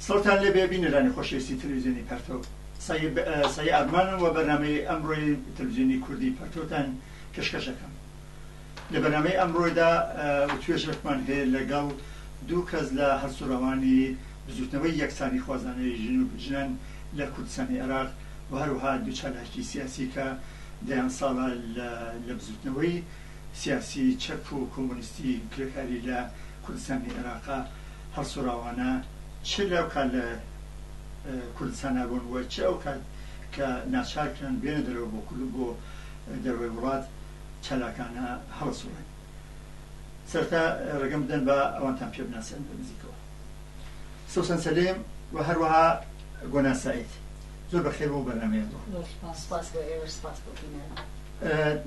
سڵتان لێ بێبینرانی خۆشەویستی تەلەڤیزیۆنی پەرتۆ سەی ئەرمانم و بەرنامەی ئەمڕۆی تەلەڤیزیۆنی کوردی پەرتۆتان پێشکەشەکەم. لە بەرنامەی ئەمڕۆیدا توێژێکمان هەیە لەگەڵ دوو کەس لە هەڵسوڕەوانی بزوتنەوەی یەکسانی خوازانەی ژن و ژنان لە کوردستانی عێراق و هەروەها دوو چالاکی سیاسی کە دەیان ساڵە لە بزوتنەوەی سیاسی چەک و کۆمۆنیستی کرێکاری لە کوردستانی عێراقا هەڵسوڕاوانە چ لەو کات لە کوردستان بوون و چ ئەو کات کە ناچارکران بێنە دەرەوە بۆ دەروەی وڵات چالاکانە هەڵسوڕن. سەرەتا ڕێگەم بدەن بە ئەوانتان پێ بناسن بە نزیکەوە. سەوسەن سەلیم و هەروەها گۆنا سەعید، زۆر بەخێر بۆ بەرنامەیە بۆ.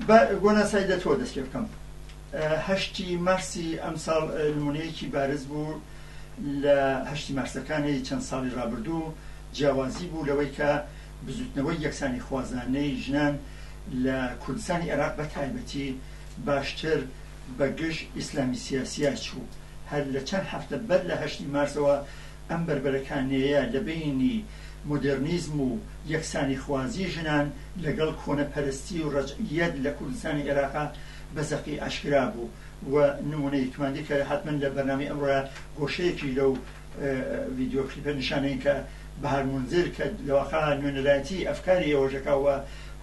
بە گۆنا سەعید لە تۆ دەست پێ بکەم. 8 مارسی ئەمساڵ نمونەیەکی بارز بوو لە 8 مارسەکانی چەند ساڵی ڕابردوو، جیاوازی بوو لەوەی کە بزوتنەوەی یەکسانی خوازانەی ژنان لە کوردستانی عێراق بە تایبەتی باشتر بە گشت ئیسلامی سیاسیە چوو. هەر لە چەند هەفتە بەر لە 8 مارسەوە ئەم بربەرەکانەیە لە بینی مۆدرنیزم و یەکسانی خوازی ژنان لەگەڵ کۆنەپەرستی و ڕەجعیەت لە کوردستانی عێراقا بەزەقی ئاشکرا بوو و نمونەی توانندی کە حتمما لە بەرنامەی ئەمڕۆیە گۆشەیەکی لەو ڤیدیۆ کلیپە نیشانەیە کە بەهار مونزر کە لەواقع نوێنەلایەتی ئەفکاری ئێوەژەکە و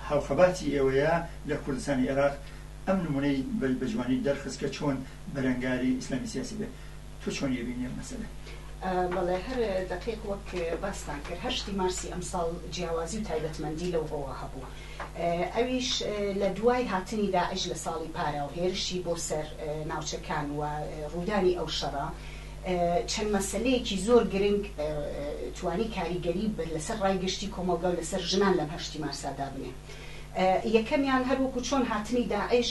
هاوخەباتی ئێوەیە لە کوردستانی عێراق ئەم نمونەی بەجوانی دەرخست کە چۆن بەرەنگاری ئیسلامی سیاسی بێت. تۆ چۆن یێبینی مەسەلە؟ بەڵێ هەر دقیق وەک باستان کرد 8 مارسی ئەمساڵ جیاوازی و تایبەتمەندی لەو ئەوە هەبوو. ئەویش لە دوای هاتنی داعش لە ساڵی پارە و هێرشی بۆ سەر ناوچەکان و ڕوودانی ئەو شەڕە چەند مەسەلەیەکی زۆر گرنگ توانی کاریگەری لەسەر ڕایگەشتی کۆمەلگا و لەسەر ژنان لەم 8 مارسادا بنێ. یەکەمیان هەروەکو چۆن هاتنی داعش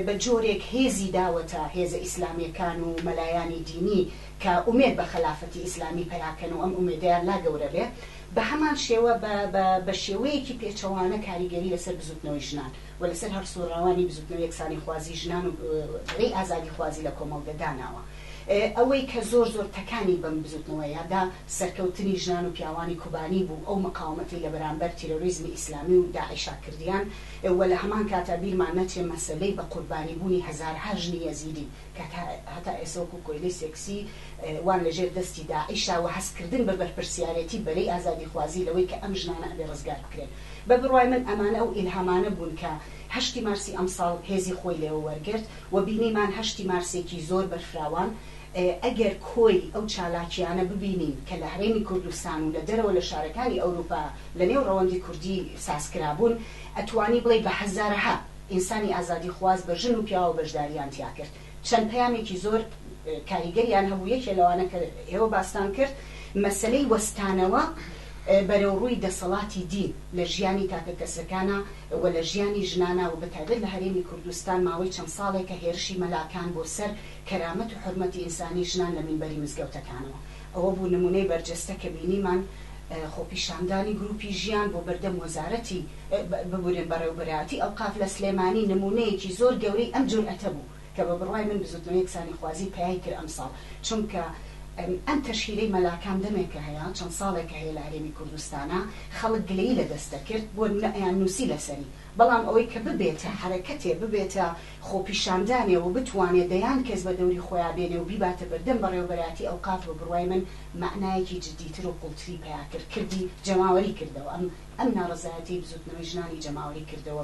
بە جۆرێک هێزی داوەتە هێزە ئیسلامیەکان و مەلایانی دینی کە ئومێد بە خەلافەتی ئیسلامی پەیاکەن و ئەم ئومێدیان لا گەورە بێ، بە هەمان شێوە بە شێوەیەکی پێچەوانە کاریگەری لەسەر بزوتنەوەی ژنان و لەسەر هەڵسوڕاوانی بزوتنەوەی یەکسانی خوازی ژنان و ڕێی ئازادی خوازی لە کۆمەڵگە داناوە. ئەوەی کە زۆر تەکانی بەم بزوتنەوەیەدا سەرکەوتنی ژنان و پیاوانی کوبانی بوو، ئەو مقاومەتی لە بەرامبەر تیرۆریزمی ئیسلامی و داعیشا کردیان و لە هەمان کاتا بیرمان نەچێ مەسەلەی بە قوربانی بوونی هەزارها ژنی یەزیدی کە هەتا ئێستا و کۆیلەی سێکسی وان لەژێر دەستی داعیشا و هەستکردن بە بەرپرسیارەتی بەرەی ئازادی خوازی لەوەی کە ئەم ژنانە ئەبێ ڕزگار بکرێن. بە بڕوای من ئەمانە ئەو ئیلهامانە بوون کە 8 مارسی ئەمساڵ هێزی خۆی لێوە وەرگرت و بینیمان 8 مارسێکی زۆر بەرفراوان ئەگەر کۆی ئەو چالاکیانە ببینین کە لە هەرێمی کوردستان و لە دەرەوە لە شارەکانی ئەوروپا لە نێو ڕەوەندی کوردی سازکرابوون، ئەتوانی بڵێ بە هەزارها ئینسانی ئازادی خواز بە ژن و پیاوە بەشداریان تیا کرد. چەند پەیامێکی زۆر کاریگەریان هەبوو. یەکێ لەوانە کە ئێوە باستان کرد مەسەلەی وەستانەوە بەرەو ڕووی دەسەڵاتی دین لە ژیانی تاکە کەسەکانە و لە ژیانی ژنانە و بەتایبەت لە هەرێمی کوردستان ماوەی چەند ساڵێکە هێرشی مەلاکان بۆ سەر کەرامەت و حورمەتی ئینسانی ژنان لە مینبەری مزگەوتەکانەوە. ئەوە بوو نمونەی بەرجەستە کە بینیمان خۆپیشاندانی گروپی ژیان بۆ بەردەم وەزارەتی ببورێن بەڕێوەبەرایەتی ئەوقاف لە سلێمانی نمونەیەکی زۆر گەورەی ئەم جورئەتە بوو کە بە بڕوای من بزوتنەوەی یەکسانی خوازی پەیای کرد ئەمساڵ، چونکە ئەم تەشهیرەی مەلاکان دەمێکە هەیە چەند ساڵێکە هەیە لە هەرێمی کوردستانە خەڵک گلەیی لە دەستە کرد بۆ ئەیان نووسی لەسەری، بەڵام ئەوەی کە ببێتە حرەکەتێ ببێتە خۆپیشاندانێ و بتوانێت دەیان کەس بە دەوری خۆیان بێنێ و بیباتە بەردەم بەڕێوەبەرایەتی ئەوقاف بە بڕوای من معنایەکی جدیتر و قوڵتری پیا کرد، کردی جەماوەری کردەوە. ئەم ناڕەزایەتی بزوتنەوەی ژنانی جەماوەری کردەوە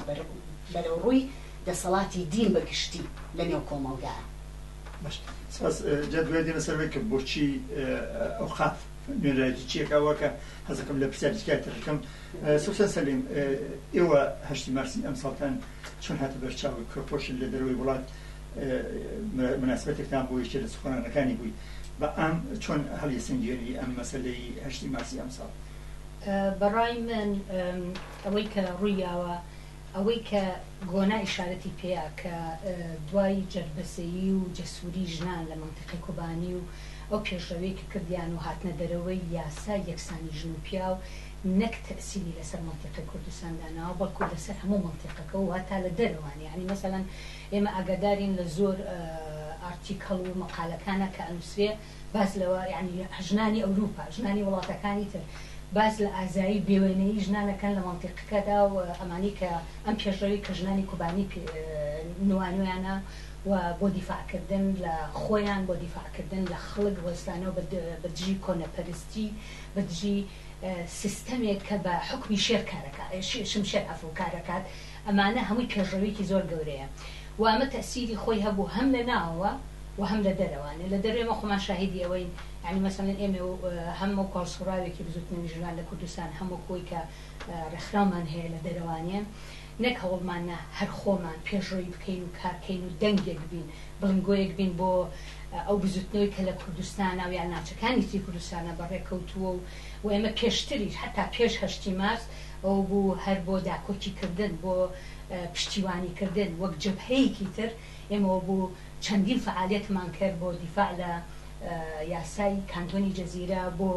بەرەو ڕووی دەسەڵاتی دین بەگشتی لە نێو کۆمەڵگایە. سپاس. جا دوای دێنە سەرەوەی کە بۆچی ئەوقاف نوێنەرایەتی چیەکەوە کە حەزەکەم لە پرسیارێکیان تەکەم. سوسەن سەلیم، ئێوە 8 مارسی ئەمساڵتان چۆن هاتە بەرچاو کۆپۆشن لە دەرەوەی وڵات مناسبەتێکتان بۆ یەکێ لە سوخۆنانەکانی بووی، بە ئەم چۆن هەڵیەسەنگێنی ئەم مەسەلەی 8 مارسی ئەمساڵ؟ بەڕای من ئەوەی کە ڕوویاوە ئەوەی کە گۆنا ئیشارەتی پێەیە کە دوای جەربەسەیی و جەسووری ژنان لە مەنتیقی کوبانی و ئەو پێشەوەی کە کردیان و هاتنە دەرەوەی یاسا یەکسانی ژن و پیا و نەک تەسیری لەسەر مەنتیقی کوردستاندانەوە بەڵکو لەسەر هەموو مەنتیقەکە و هەتا لە دەرەوەی، یعنی مەسەڵەن ئێمە ئاگادارین لە زۆر ئارتیکەڵ و مەقالەکانە کە ئەنووسێ باز لەوە یعنی ژنانی ئەوروپا ژنانی وڵاتەکانی تر باز لە ئازایی بێوێنەی ژنانەکەن لە مەنتیقەکەدا و ئەمانی کە ئەم پێشڕەوی کە ژنانی کوبانی نوانویانە و بۆ دیفاعکردن لە خۆیان بۆ دیفاعکردن لە خەڵک وەستانەوە بەدژی کۆنەپەرستی بەدژی سیستەمێک کە بە حکمی شێر کارەکات شمشێر ئەفڕۆ کارەکات ئەمانە هەمووی پێشڕەویەکی زۆر گەورەیە و ئەمە تەسیری خۆی هەبوو هەم لە ناوە و هەم لە دەرەوانێ لە دەرێمە خۆمان شاهیدی ئەوەین یعنی مەسەڵەن ئێمە هەموو کۆڵسوڕاوێکی بزوتنەوەی ژنان لە کوردستان هەموو کۆی کە ڕێکخراومان هەیە لە دەرەوانێ نەک هەوڵمانە هەر خۆمان پێشڕۆی بکەین و کارکەین و دەنگێک بین بڵنگۆیەک بین بۆ ئەو بزوتنەوەی کە لە کوردستانە و یان ناوچەکانی تی کوردستانە بەڕێکەوتووە و ئێمە پێشتریش حتا پێش 8 مارس ئەو بوو هەر بۆ داکۆکیکردن بۆ پشتیوانیکردن وەک جەبهەیەکی تر ئێمە بوو چەندین فعالیەتمان کرد بۆ دیفاع لە یاسای کانتۆنی جەزیرە بۆ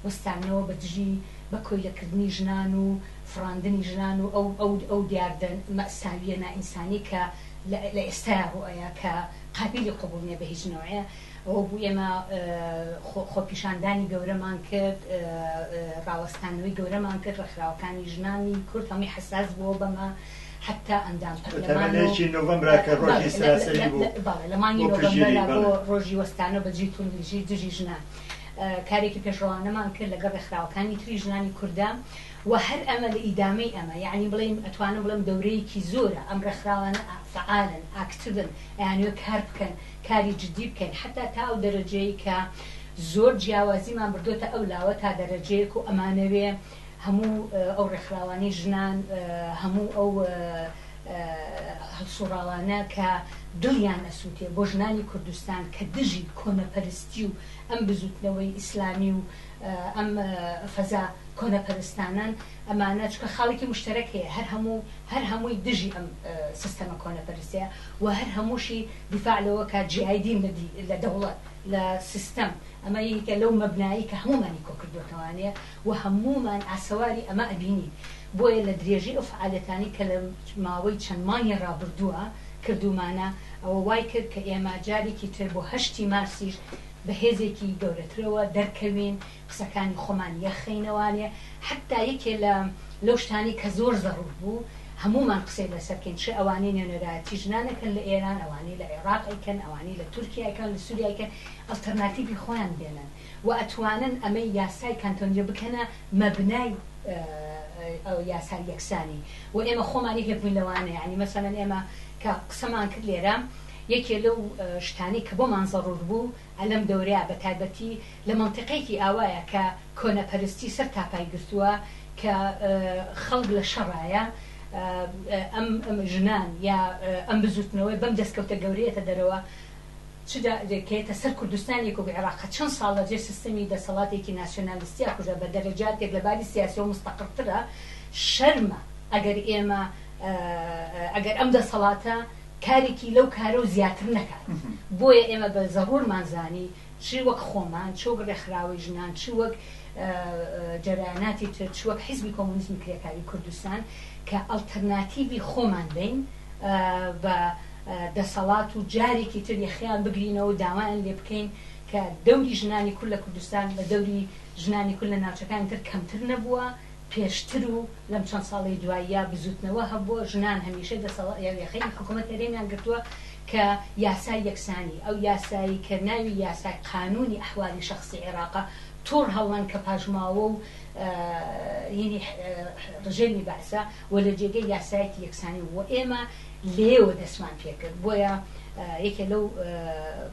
وەستانەوە بەدژی بە کۆیلەکردنی ژنان و فڕاندنی ژنان و ئەو دیاردن مەساویە نائینسانی کە لە ئێستایا ڕوئەیە کە قابلی قبول نیە بە هیچ نوعەیە ئەوە بوو ئێمە خۆپیشاندانی گەورەمان کرد ڕاوەستانەوەی گەورەمان کرد ڕێکخراوەکانی ژنانی کورد هەمووی حساس بووە بەمە حتى ئەندام پەرلەمانێکی نۆڤەمبرا کە ڕۆژی سەراسەری بوو لە مانگی نۆڤەمبەرا بۆ ڕۆژی وەستانە بەجێی توندژی دژی ژنان کارێکی پێشڕەوانەمان کرد لەگەڵ ڕێکخراوەکانی تری ژنانی کوردان و هەر ئەمە لە ئیدامەی ئەمە یعنی بڵێم ئەتوانم بڵێم دەورەیەکی زۆرە ئەم ڕێکخراوانە فعالن ئاکتیڤن یانوێ کار بکەن کاری جدی بکەن حتا تا ئەو دەرەجەی کە زۆر جیاوازیمان بردوتە ئەو لاوە تا دەرەجەیەک و ئەمانەوێ هەموو ئەو ڕێکخراوانی ژنان هەموو ئەو هەڵسوڕاوانە کە دڵیان ئەسووتێ بۆ ژنانی کوردستان کە دژی کۆنەپەرستی و ئەم بزوتنەوەی ئیسلامی و ئەم فەزا کۆنەپەرستانان ئەمانە چکە خاڵێکی مشتەرەک هەیە هەر هەمووی دژی ئەم سیستەمە کۆنەپەرستیە و هەر هەمووشی دیفاع لەوە کە جیایدین لە دەوڵەت لە سیستەم ئەمە یەکە لەو مەبنایی کە هەمومانی کۆکردوەکەوانەیە و هەمومان ئاسەواری ئەمە ئەبینی بۆیە لە درێژی ئەو فعالەتانی کە لە ماوەی چەند مانگی ڕابردووە کردومانە ئەوە وای کرد کە ئێمە جارێکی تر بۆ 8 مارسیش بە هێزێکی گەورەترەوە دەرکەوین قسەکانی خۆمان یەخینەوانێ حتا یەکێ لەو شتانی کە زۆر زەڕور بوو هەمومان قسەی لەسەرکەین چه ئەوانەی نوێنەرایەتی ژنانەکەن لە ئێران ئەوانەی لە عێراق ئەیکەن ئەوانەی لە تورکیا ئەیکەن لە سووریا ئەیکەن ئەڵتەرناتیڤی خۆیان بێنن و ئەتوانن ئەمەی یاسای کانتۆنیە بکەنە مەبنای یاسای یەکسانی و ئێمە خۆمانی هێبووین لەوانە یعنی مەسەڵەن ئێمە کە قسەمان کرد لێرە یەکێ لەو شتانی کە بۆمان زەڕور بوو ئەلەم دەورەیە بە تایبەتی لە مەنتیقەیەکی ئاوایە کە کۆنەپەرستی سەر تاپای گرتووە کە خەڵک لە شەڕایە ئەم ژنان یا ئەم بزوتنەوەی بەم دەستکەوتە گەورەیەتە دەرەوە چداکێتە سەر کوردستانێک و عێراق چەند ساڵ لەجێ سیستەمی دەسەڵاتێکی ناسیۆنالیستیا کوژە بە دەرەجاتێک لە باری سیاسی و مستەقڵترە شەرمە ئەگەر ئێمە ئەگەر ئەم دەسەڵاتە کارێکی لەو کارە و زیاتر نەکات بۆیە ئێمە بە زەڕورمانزانی چی وەک خۆمان چ وەک ڕێکخراوی ژنان چ وەک جەرایاناتی تر چ وەک حیزبی کۆمونیزمی کرێکاری کوردستان کە ئەڵتەرناتیڤی خۆمان بین بە دەسەڵات و جارێکی تر یەخیان بگرینەوە و داوایان لێ بکەین کە دەوری ژنانی کورد لە کوردستان لە دەوری ژنانی کورد لە ناوچەکانی تر کەمتر نەبووە پێشتر و لەم چەند ساڵی دواییە بزوتنەوە هەبووە ژنان هەمیشە دەسەڵات یاخەی حکوومەت هەرێمیان گرتووە کە یاسای یەکسانی ئەو یاسایی کە ناوی یاسای قانونی ئەحوالی شەخسی عێراقە تۆڕ هەڵان کە پاژماوە و یعنی ڕژێمی باسە و لە جێگەی یاسایەکی یەکسانی و ئێمە لێوە دەستمان پێکرد بۆیە یەکێ لەو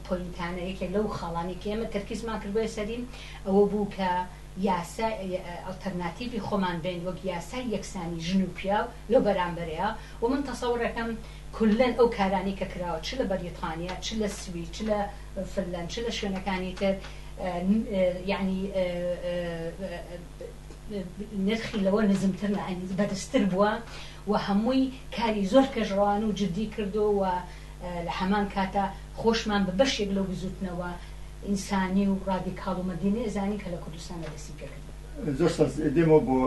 پۆینتانە یەکێ لەو خاڵانی کە ئێمە تەرکیزمان کرد بۆیە سەرین ئەوە بوو کە یاسای ئەڵتەرناتیڤی خۆمان بین وەک یاسای یەکسانی ژن و پیاو لە بەرامبەرەیە و من تەسەوڕەکەم کولەن ئەو کارانی کە کراوە چ لە بەریتانیا چ لە سوید چ لە فنلەند چ لە شوێنەکانی تر یعنی نرخی لەوە نزمتر بەدەستر بووە و هەمووی کاری زۆر پێشڕەوان و جدی کردو و لە هەمان کاتە خۆشمان بە بەشێک لەو بزوتنەوە ئینسانی و ڕادیکاڵ و مەدینێ زانی کە لە کوردستانە دەستی پێکرد زۆر ساز دێمەوە بۆ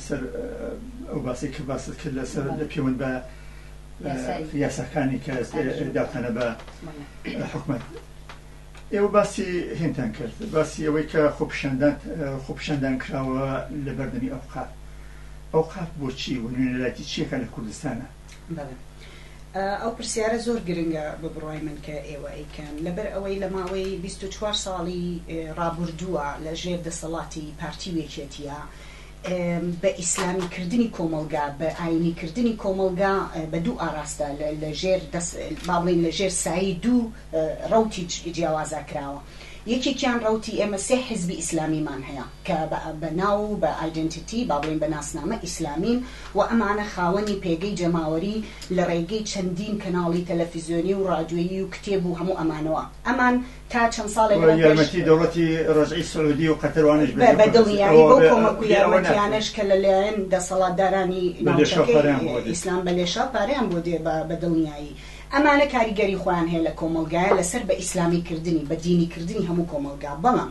سەر ئەو باسی کە باست کرد لەسەر پەیوەند بە یاساکانی کە داوتانە بە حکومەت ئێوە باسی هێنتان کرد باسی ئەوەی کە خۆپشاندان کراوە لە بەردەمی ئەوقاف بۆچی و نوێنەراتی چیەکە لە کوردستانە؟ ئەو پرسیارە زۆر گرنگە بە بڕوای من کە ئێوە ئەیکەن لەبەر ئەوەی لە ماوەی 24 ساڵی ڕابردووە لە ژێر دەسەڵاتی پارتی وێکێتیە بە ئیسلامیکردنی کۆمەلگا بە ئاینیکردنی کۆمەلگا بە دوو ئاراستە لە ژێر باڵین لە ژێر سایی دوو ڕەوتی جیاوازە کراوە. یەکێکیان ڕەوتی ئێمە سێ حیزبی ئیسلامیمان هەیە کە بە ناو بە ئایدنتیتی باڵین بە ناسنامە ئیسلامین و ئەمانە خاوەنی پێگەی جەماوەری لە ڕێگەی چەندین کەناڵی تەلەڤیزیۆنی و ڕادیۆیی و کتێب و هەموو ئەمانەوە ئەمان تا چەند ساڵێک یارمەتی دەوڵەتی ڕەجعی سعودی و قەتەروانش بە دڵنیایی بۆ کۆمەک و یارمەتیانش کە لەلایەن دەسەڵاتدارانی ناوچەکەی ئیسلام بەلێشە پارەیان بۆ دێ بە دڵنیایی ئەمانە کاریگەری خۆیان هەیە لە کۆمەلگایە لەسەر بە ئیسلامیکردنی بە دینیکردنی هەموو کۆمەلگا بەڵام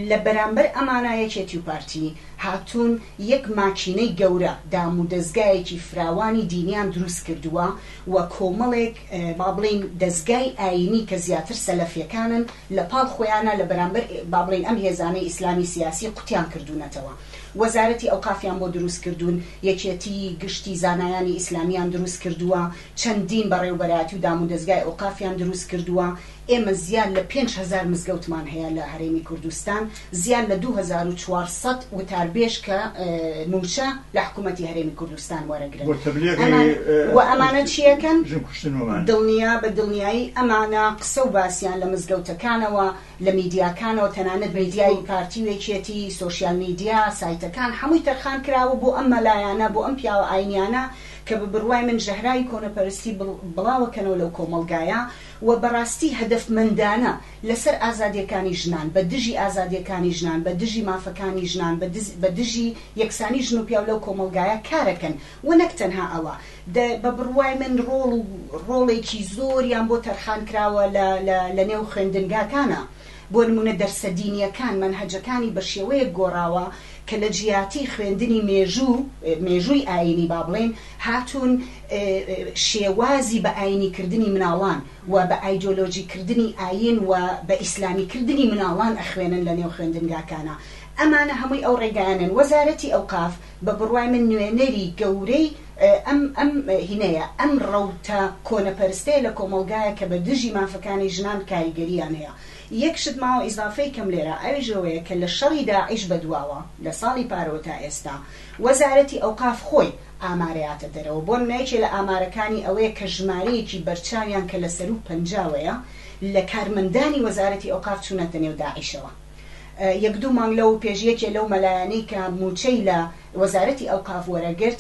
لە بەرامبەر ئەمانە یەکێتی و پارتی هاتوون یەک ماکینەی گەورە دام و دەستگایەکی فراوانی دینیان دروست کردووە و کۆمەڵێک با بڵین دەستگای ئاینی کە زیاتر سەلەفیەکانن لە پاڵ خۆیانە لە بەرامبەر با بڵین ئەم هێزانەی ئیسلامی سیاسی قوتیان کردوونەتەوە. وەزارەتی ئەوقافیان بۆ دروست کردوون یەکێتی گشتی زانایانی ئیسلامیان دروست کردووە چەندین بەڕێوەبەرایەتی و دام و دەستگای ئەوقافیان دروست کردووە. ئێمە زیان لە 5,000 مزگەوتمان هەیە لە هەرێمی کوردستان زیان لە 2400 وتاربێژ کە موچە لە حکوومەتی هەرێمی کوردستان وەرەگرن و ئەمانە چیەکەن دڵنیا بە دڵنیایی ئەمانە قسە و باسییان لە مزگەوتەکانەوە لە میدیاکانەوە تەنانەت میدیای پارتی وێکێتی سۆشیال میدیا سایتەکان هەمووی تەرخان کراوە بۆ ئەم مەلایانە بۆ ئەم پیاوە ئاینیانە کە بە بڕوای من ژەهرای کۆنەپەرستی بڵاوەکەنەوە لەو کۆمەلگایە و بەڕاستی هەدەفمەندانە لەسەر ئازادیەکانی ژنان بە دژی ئازادیەکانی ژنان بە دژی مافەکانی ژنان بە دژی یەکسانی ژن و پیاو لەو کۆمەلگایە کارەکەن و نەک تەنها ئەوە بە بڕوای من ڕۆڵێکی زۆریان بۆ تەرخان کراوە لە نێو خوێندنگاکانە بۆ نمونە دەرسە دینیەکان منهەجەکانی بە شێوەیەک گۆڕاوە کە لە جیاتی خوێندنی مێژووی ئاینی با بڵێن هاتوون شێوازی بە ئاینیکردنی مناڵان و بە ئایدۆلۆژیکردنی ئاین و بە ئیسلامیکردنی مناڵان ئەخوێنن لە نێو خوێندنگاکانە. ئەمانە هەمووی ئەو ڕێگایانن. وەزارەتی ئەوقاف بە بڕوای من نوێنەری گەورەی ئەم هینەیە ئەم ڕەوتە کۆنەپەرستەیە لە کۆمەلگایە کە بە دژی مافەکانی ژنان کاریگەریان هەیە. یەکشت ماوە ئیزافەی کەم لێرە ئەوێژەوەیە کە لە شەڕی داعیش بەدواوە لە ساڵی پارەوە تا ئێستا وەزارەتی ئەوقاف خۆی ئامارەیاتە دەرەوە بۆ نمایەکێ لە ئامارەکانی ئەوەیە کە ژمارەیەکی بەرچاویان کە لە 150ەیە لە کارمەندانی وەزارەتی ئەوقاف چوونەتە نێو داعیشەوە. یەک دوو مانگ لەو پێشیەکێ لەو مەلایەنەی کە موچەی لە وەزارەتی ئەوقاف وەرەگرت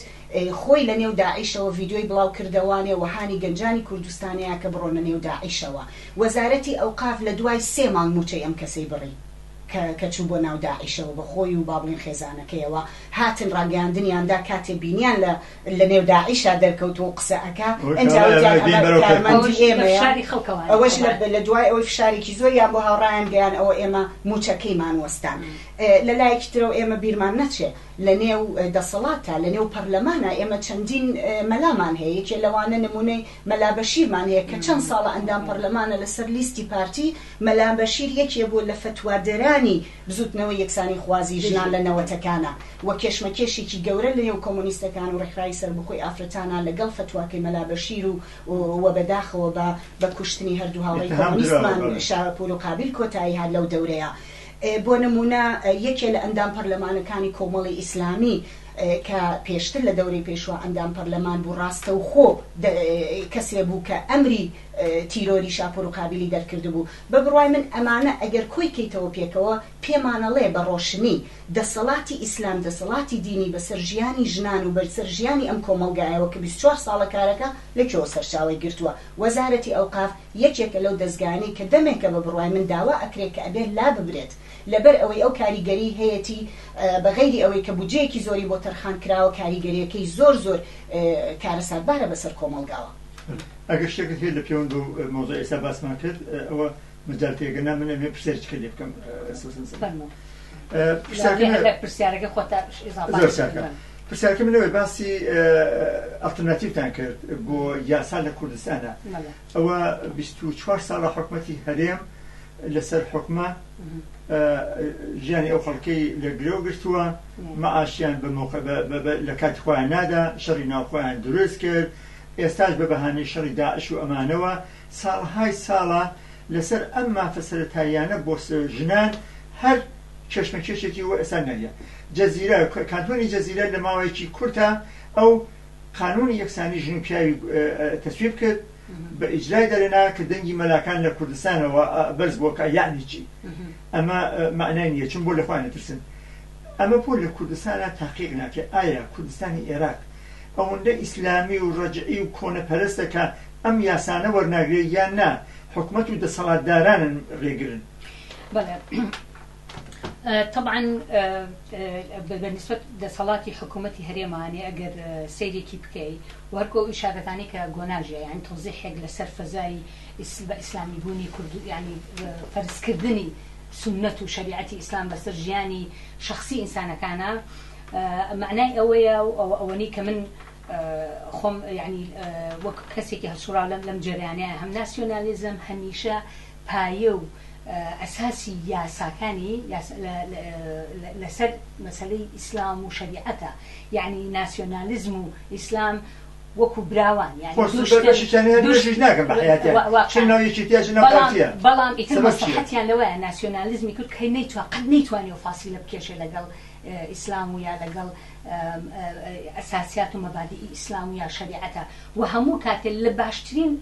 خۆی لە نێو داعیشەوە ڤیدیۆی بڵاو کردەوانێ وهانی گەنجانی کوردستانەیە کە بڕۆنە نێو داعیشەوە. وەزارەتی ئەوقاف لە دوای 3 مانگ موچەی ئەم کەسەی بڕی کە چوو بۆ ناو داعیشەوە بە خۆی و بابڵین خێزانەکەیەوە هاتن ڕاگەاندنیاندا کاتێ بینیان لە نێو داعیشا دەرکەوت و قسە ئەکا ئەنجاوەتی ئێمەیە ئەوەش لە دوای ئەوەی فشارێکی زۆریان بۆ هاوڕایان گەیان ئەوە ئێمە موچەکەیمان وەستان. لە لایەکی ترەوە ئێمە بیرمان نەچێ لە نێو دەسەڵاتە لە نێو پەرلەمانە ئێمە چەندین مەلامان هەیە یەکێ لەوانە نمونەی مەلا بەشیرمان هەیە کە چەند ساڵە ئەندام پەرلەمانە لەسەر لیستی پارتی مەلا بەشیر یەکێ بۆ لە فتوادەرانی بزوتنەوە یەکسانی خوازی ژنان لە نەوەتەکانە و کێشمەکێشێکی گەورە لە نێو کۆمۆنیستەکان و ڕێکخراوی سەربەخۆی ئافرەتانە لەگەڵ فتواکەی مەلا بەشیر و بەداخەوە بە کوشتنی هەردوو هاوڕێی کۆمۆنیستمان شاپور و قابیل کۆتایی هات لەو دەورەیە. بۆ نمونە یەکێ لە ئەندام پەرلەمانەکانی کۆمەڵی ئیسلامی کە پێشتر لە دەورەی پێشوە ئەندام پەرلەمان بوو ڕاستە و خۆ کەسێ بوو کە ئەمری تیرۆری شاپۆر و قابلی دەرکرد بوو. بە بڕوای من ئەمانە ئەگەر کۆی کەیتەوە پێکەوە پێمانەڵێ بە ڕۆشنی دەسەڵاتی ئیسلام دەسەڵاتی دینی بەسەر ژیانی ژنان و بەسەر ژیانی ئەم کۆمەلگایەوە کە 24 ساڵە کارەکە لەکێوە سەرچاوی گرتووە. وەزارەتی ئەوقاف یەکێکە لەو دەستگانەی کە دەمێکە بە بڕوای من داوا ئەکرێت کە ئەبێت لا ببرێت لەبەر ئەوەی ئەو کاریگەری هەیەی بەغیری ئەوەی کە بودجەیەکی زۆری بۆ تەرخان کراوە کاریگەریەکەی زۆر کارەساتبارە بەسەر کۆمەلگاوە. ئەگەر شتێکت هەیە لە پەیوەند و مۆزوع ئێستا باسمان کرد ئەوە مجال تێگەنا منە مێ پرسیارێکە لێ بکەم پرسیارەکە منەوەی باسی ئەڵتەرناتیڤتان کرد بۆ یاسا لە کوردستانە ئەوە 24 ساڵە حکومەتی هەرێم لەسەر حکومە ژیانی ئەو خەڵکەی لە گرێ گرتووە مەعاشیان لە کاتی خۆیان نادا شەڕی ناوخۆیان دروست کرد ئێستاش بە بەهانەی شەڕی داعش و ئەمانەوە ساڵهای ساڵە لەسەر ئەم مافە سەرەتاییانە بۆ ژنان هەر کێشمەکێشێکی وە ئێستا نەریە جەزیرە کانتۆنی جەزیرە لە ماوەیەکی کورتە ئەو قانونی یەکسانی ژن و پیاوی تەسویب کرد بە ئیجرای دەرێنا کە دەنگی مەلاکان لە کوردستانەوە بەرز بۆکە یعنی چی ئەمە معنای نییە چون بۆ لەخوا نەترسن ئەمە بۆ لە کوردستانە تاقیق ناکە ئایا کوردستانی عێراق ئەوەندە ئیسلامی و ڕەجعی و کۆنەپەرستە کە ئەم یاسانە وەرناگرێ یان نا حکومەت و دەسەڵاتدارانن ڕێگرن بەڵێ طبعا بالنسبة لصلاتي حكومتي هريماني أجر سيريكي بكي وهركو إشارتاني كجوناجيا يعني توضيح حق لسرف زي إسلامي بوني كرد يعني فرس كردني سنة وشريعتي إسلام بس رجياني شخصي إنسان كان معناه أويا أواني كمن خم يعني وكسيكي هالصورة لم جرياني هم ناسيوناليزم هنيشة بايو أساسي ياساكاني لسر مسألة إسلام وشريعته يعني ناسيوناليزم وإسلام وكو براوان يعني بلام يتم مصلحتي يعني لو ناسيوناليزم يقول كي نيتوا قد نيتواني وفاصلة بكيش لقل إسلام ويا لقل أساسيات ومبادئ إسلام ويا شريعته وهمو كاتل لباشترين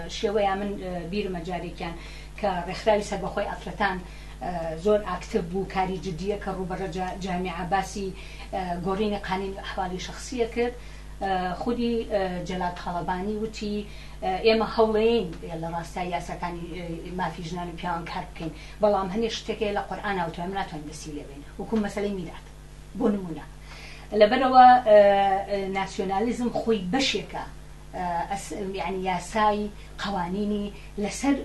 شوية من بير مجاري كان كرخراوي سر بخوي أفرتان زور أكتب وكاري جدية كروبرة جامعة باسي قورين قانون أحوالي شخصية كر خودي جلال طالباني وتي إما هولين يلا راستا ياسا كان ما في جنان بيان كاربكين بلام هني اشتكي لقرآن أو تأمنات وندسيلة بين وكم مسألة ميلاد بونمونا لبروا ناسيوناليزم خوي بشيكا يعني ياساي قوانيني لسر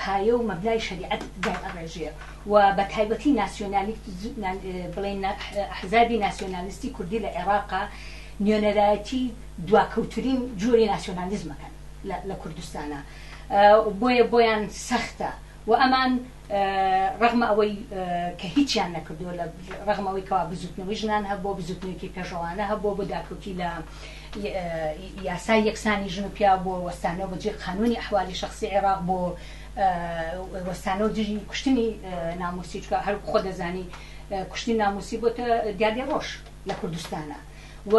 بايو مبناي شريعة دائم الرجية وبتهيبتي بلين أحزابي ناسيوناليستي كردي لعراق نيونراتي دواكوترين جوري ناسيوناليزم كان لكردستان بويان سخته وأمان رغم أوي كهيتشان نكردو رغم أوي كوا بزوتنوي جنانها بو بزوتنوي كي بيجوانها بو بداكوتي لا ياساي يكساني جنوبيا بو وستانو بجي قانوني أحوالي شخصي عراق بو وستانو جي كشتني ناموسي هر خود زاني كشتني ناموسي بو ديادي روش لكردستان و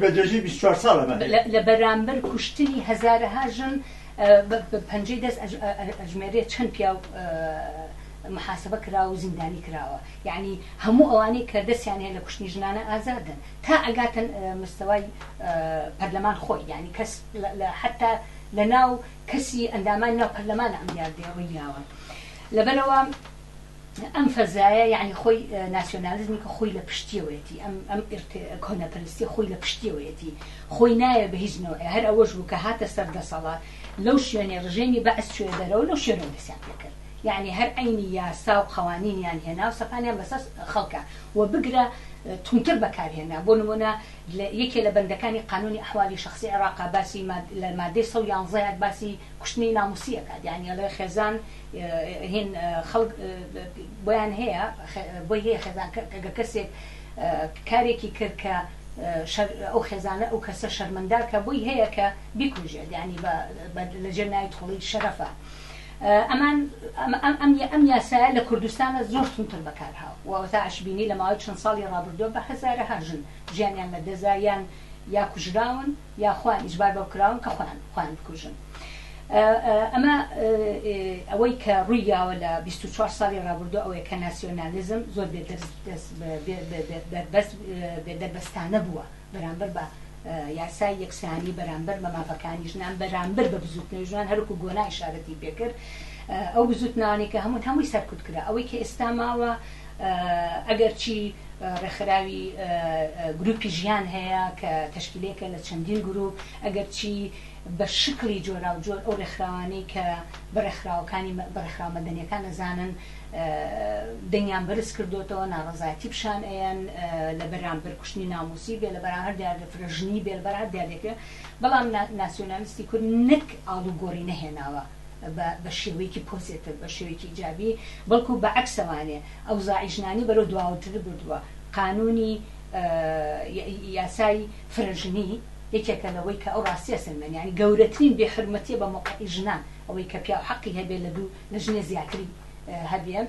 بدرجي 24 سالة لبرامبر كشتني هزارها جن بپنجه دست اجماریت چند پیاو محاسبه کرا و زندانی کراوه يعني همو اواني كردس يعني لكشني جنانه آزادن تا اقاتن مستوى برلمان خوي يعني كس حتى لناو كسي اندامان ناو برلمان ام ديار ديوياوه لبنوا ام فزايا يعني خوي ناسيوناليزم خوي لبشتيويتي ام كنا برستي خوي لبشتيويتي خوي نايا بهج نوع هر اوجو كهات سرد صلاه لو شيني رجيني بعث شو يدرو لو شنو لسان فكر يعني هر عيني يا ساو قوانين يعني هنا وسفانيا بس خلقه وبقرا تنكر بكار هنا بونمونا يكي لبندكاني قانوني احوالي شخصي عراق باسي ما دي سو ينزاد باسي كشني ناموسيه يعني على خزان هن خلق بيان هي بوي خزان كسي كاريكي كركا او خزانه او كسر شرمندار كبوي هي كبيكوجد يعني لجنة يدخلي الشرفه امان ام ياسا لكردستان زور تنتر بكارها وتاعش بيني لما يتشن صالي رابردو بحزاره هرجن جاني ان دزايان يا كجراون يا خوان اجبار بكراون كخوان بكوجن اما اويك رويا ولا 24 صالي رابردو او كناسيوناليزم زور بس بدربستانه بوا برامبر با یاسای یەکسانی بەرامبەر بە مافەکانی ژنان بەرامبەر بە بزوتنەوەی ژنان هەروکو گۆنا ئیشارەتی پێکرد ئەو بزوتنانێک کە هەمووی سەرکوت کرا ئەوەی کە ئێستا ماوە ئەگەرچی ڕێکخراوی گروپی ژیان هەیە کە تەشکیلێکە لە چەندین گروپ ئەگەرچی بە شکلی جۆرا و جۆر ئەو ڕێکخراوانەی کە بەڕێکخراو مەدەنیەکان ئەزانن دنیان بەرز کردوتەوە ناڕەزایەتی پیشان ئەیان لە بەرامبەر کوشتنی ناموسی بێ لە بەرامبەر دیاردەفرەژنی بێ لە بەرامبەر دیاردێکە بەڵام ناسیۆنالیستی کورد نەک ئاڵوگۆڕی نەهێناوە بە شێوەیەکی پۆزیتیڤ بە شێوەیەکی ئیجابی بەڵکو بە عەکسەوانێ ئەوزاعی ژنانی بەرەو دواوتر بردووە قانونی یاسای فرەژنی یەکێکە لەوەی کە ئەو ڕاستیە سلمێن یعنی گەورەترین بێحرمەتیە بە موقعی ژنان ئەوەی کە پیا حەقی هەبێ لە ژنێ زیاتری هەبێ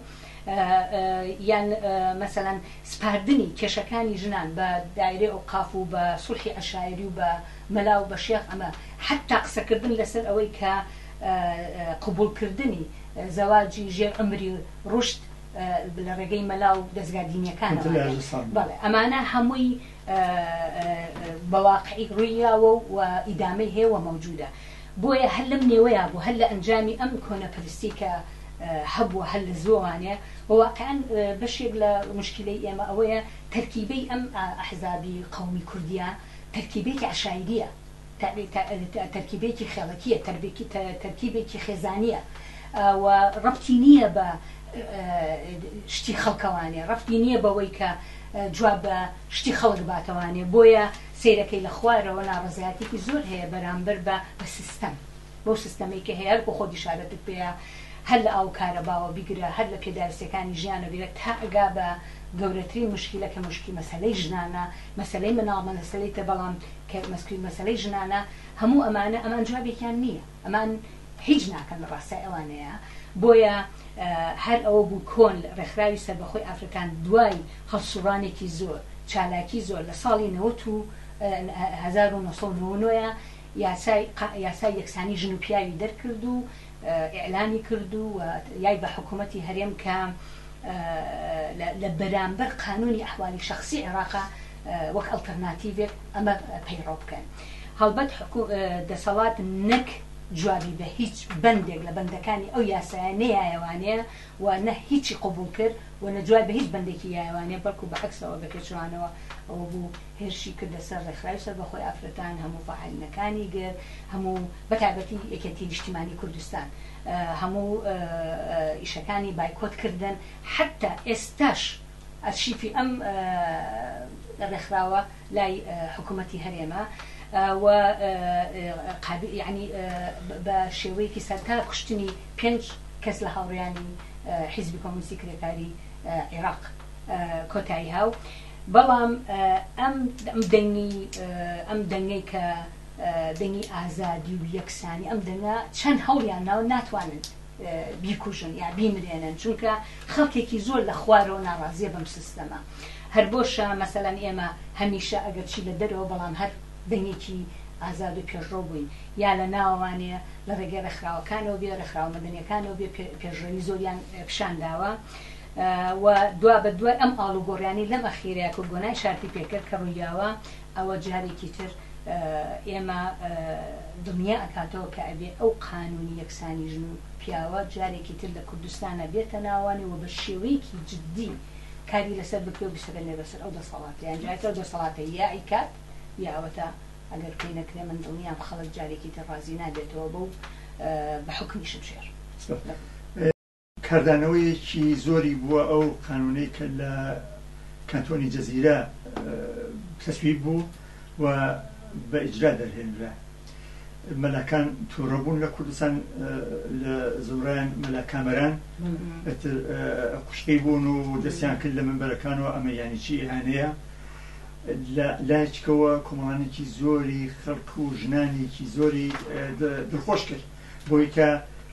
یان مەسەلەن سپاردنی کێشەکانی ژنان بە دایرەی ئەوقاف و بە سولحی عەشایری و بە مەلا و بە شێخ ئەمە حتا قسەکردن لەسەر ئەوەی کە قبولکردنی زەواجی ژێر عمری ڕشت لە ڕێگەی مەلا و دەستگا دینیەکان بەڵێ ئەمانە هەمووی بەواقعی ڕوویاوە و ئیدامەی هەیە مەوجودە بۆیە هەر لەم نێوەیە بوو هەر لە ئەنجامی ئەم کۆنەپەرستی کە هەبووە هەر لە زۆوانێ وواقعان بەشێک لە مشکلەی ئێمە ئەوەیە تەرکیبەی ئەم ئەحزابی قەومی کوردیە تەرکیبێکی عەشایریە تەرکیبێکی خێڵەکیە تەرکیبێکی خێزانیە و ڕەبتی نییە بە شتی خەڵکەوانێ ڕەبتی نییە بەوەی کە جواب بە شتی خەڵک باتەوانێ بۆیە سیرەکەی لە خوارەوە ناڕەزایەتێکی زۆر هەیە بەرامبەر بە سیستەم بۆ سیستەمێکی هەیە بۆ خۆ دیشارەتت پێەیە هەر لە ئاو کارەباوە بیگرە هەر لە پێدارسەکانی ژیانە بێت تا ئەگا بە گەورەترین مشکلە کە مشکی مەسەلەی ژنانە مەسەلەی مناڵمە مەسەلەی تە بەڵام کە مەسەلەی ژنانە هەموو ئەمان جوابێکیان نییە ئەمان هیچ ناکەن لە ڕاستای ئەوانەیە بۆیە هەر ئەوە بوو کۆن ڕێکخراوی سەربەخۆی ئافریکان دوای هەڵسوڕانێکی زۆر چالاکی زۆر لە ساڵی 1990 یاسای یەکسانی ژن و پیاوی دەرکرد و ئیعلامی کرد و یای بە حکوومەتی هەرێم کە لە بەرامبەر قانونی ئەحوالی شخصی عێراقا وەک ئەڵتەرناتیڤێک ئەمە پەیڕۆ بکەن هەڵبەت دەسەڵات نەک جوابی بە هیچ بەندێک لە بەندەکانی ئەو یاسایە نەیایەوانەیە و نە هیچی قبول کرد و نەجواب بە هیچ بەندێکی یایەوانەیە بەڵکو بە عەکسەوە بەپێچوانەوە ئەوە بوو هێرشی کردە سەر ڕێکخراوی سەربەخۆی ئافرەتان هەموو فاعیلەکانی گر هەموو بەتایبەتی یەکێتی نیشتیمانی کوردستان هەموو ئیشەکانی بایکۆتکردن حتا ئێستاش ئەرشیفی ئەم ڕێکخراوە لای حکوومەتی هەرێمە و یعنی بە شێوەیەکی سەرتا کوشتنی 5 کەس لە هاوڕێیانی حیزبی کۆمونیستی کرێکاری عێراق کۆتایی هاو بەڵام ئەم دەنگەی کە دەنگی ئازادی و یەکسانی ئەم دەنگە چەند هەوڵیان ناو ناتوانن بیکوژن یا بیمرێنن چونکە خەڵکێکی زۆر لە خوارەوە ناڕازیە بەم سیستەمە هەر بۆشە مەسەلەن ئێمە هەمیشە ئەگەر چی لە دەرەوە بەڵام هەر دەنگێکی ئازاد و پێشڕۆ بووین یا لە ناوانەیە لە ڕێگەی ڕێکخراوەکانەوە بێ ڕێکخراوە مەدەنیەکانەوە بێ پێشڕەوی زۆریان پیشانداوە و دوا بە دوای ئەم ئاڵوگۆڕیانی لەم ئەخیرەیە کۆگۆنای شارتی پێکرد کە ڕوویاوە ئەوە جارێکی تر ئێمە دڵنیا ئەکاتەوە کە ئەبێ ئەو قانونی یەکسانی ژن و پیاوە جارێکی تر لە کوردستانە بێتە ناوانی و بە شێوەیەکی جدی کاری لەسەر بکرێ و بسەرێنێ بەسەر ئەو دەسەڵاتە یان جارێتەوە دەسەڵاتە یا ئیکات یاوەتە ئەگەر پێی نەکرێ من دڵنیام خەڵک جارێکی تر ڕازی نابێتەوە بەو بە حکمی شمشێر کاردانەوەیەکی زۆری بووە ئەو قانونەی کە لە کانتۆنی جەزیرە تەسویب بوو و بە ئیجرا دەرهێنرا مەلاکان تووڕەبوون لە کوردستان لە زۆران مەلا کامەران قوشتەی بوون و دەستیان کرد لە منبەرەکانەوە ئەمە یانی چی ئیهانەیە لایچکەوە کۆمەڵانێکی زۆری خەڵک و ژنانێکی زۆری دڵخۆش کرد بۆی کە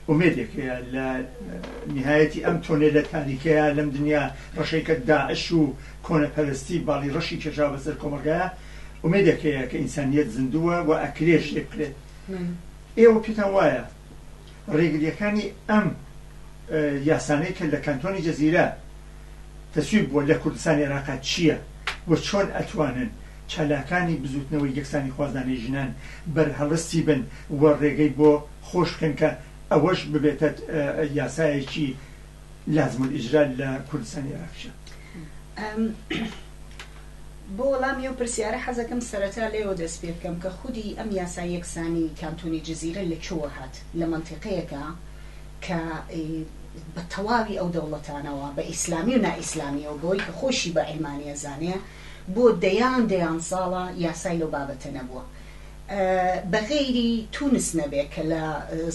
ئومێدێکەیە لە نهایەتی ئەم تۆنێ لە تاریکەیە لەم دنیا ڕەشەی کە داعش و کۆنەپەرستی باڵی ڕەشی کێشا بەسەر کۆمەلگایە ئومێدێکەیە کە ئینسانیەت زیندووە و ئەکرێش لێ بکرێت ئێوە پێتان وایە ڕێگریەکانی ئەم یاسانەی کە لە کانتۆنی جەزیرە تەسویب بووە لە کوردستان عێراقا چییە و چۆن ئەتوانن چالاکانی بزوتنەوەی یەکسانی خوازانەی ژنان بەرهەڵستی بن و ڕێگەی بۆ خۆش بکەن کە ئەوەش ببێتە یاسایەکی لازم الئیجرا لە کوردستانی عێراقیە بۆ وەڵامی ئەو پرسیارە حەزەکەم سەرەتا لێوە دەست پێ بکەم کە خودی ئەم یاسای یەکسانی کانتۆنی جەزیرە لەکوێوە هات لە مەنتیقەیەکە کە بە تەواوی ئەو دەوڵەتانەوە بە ئیسلامی و نائیسلامیەوە بۆی کە خۆشی بە عیلمانیە زانێ بۆ دەیان ساڵە یاسای لەو بابەتە نەبووە بەغێری تونس نەبێت کە لە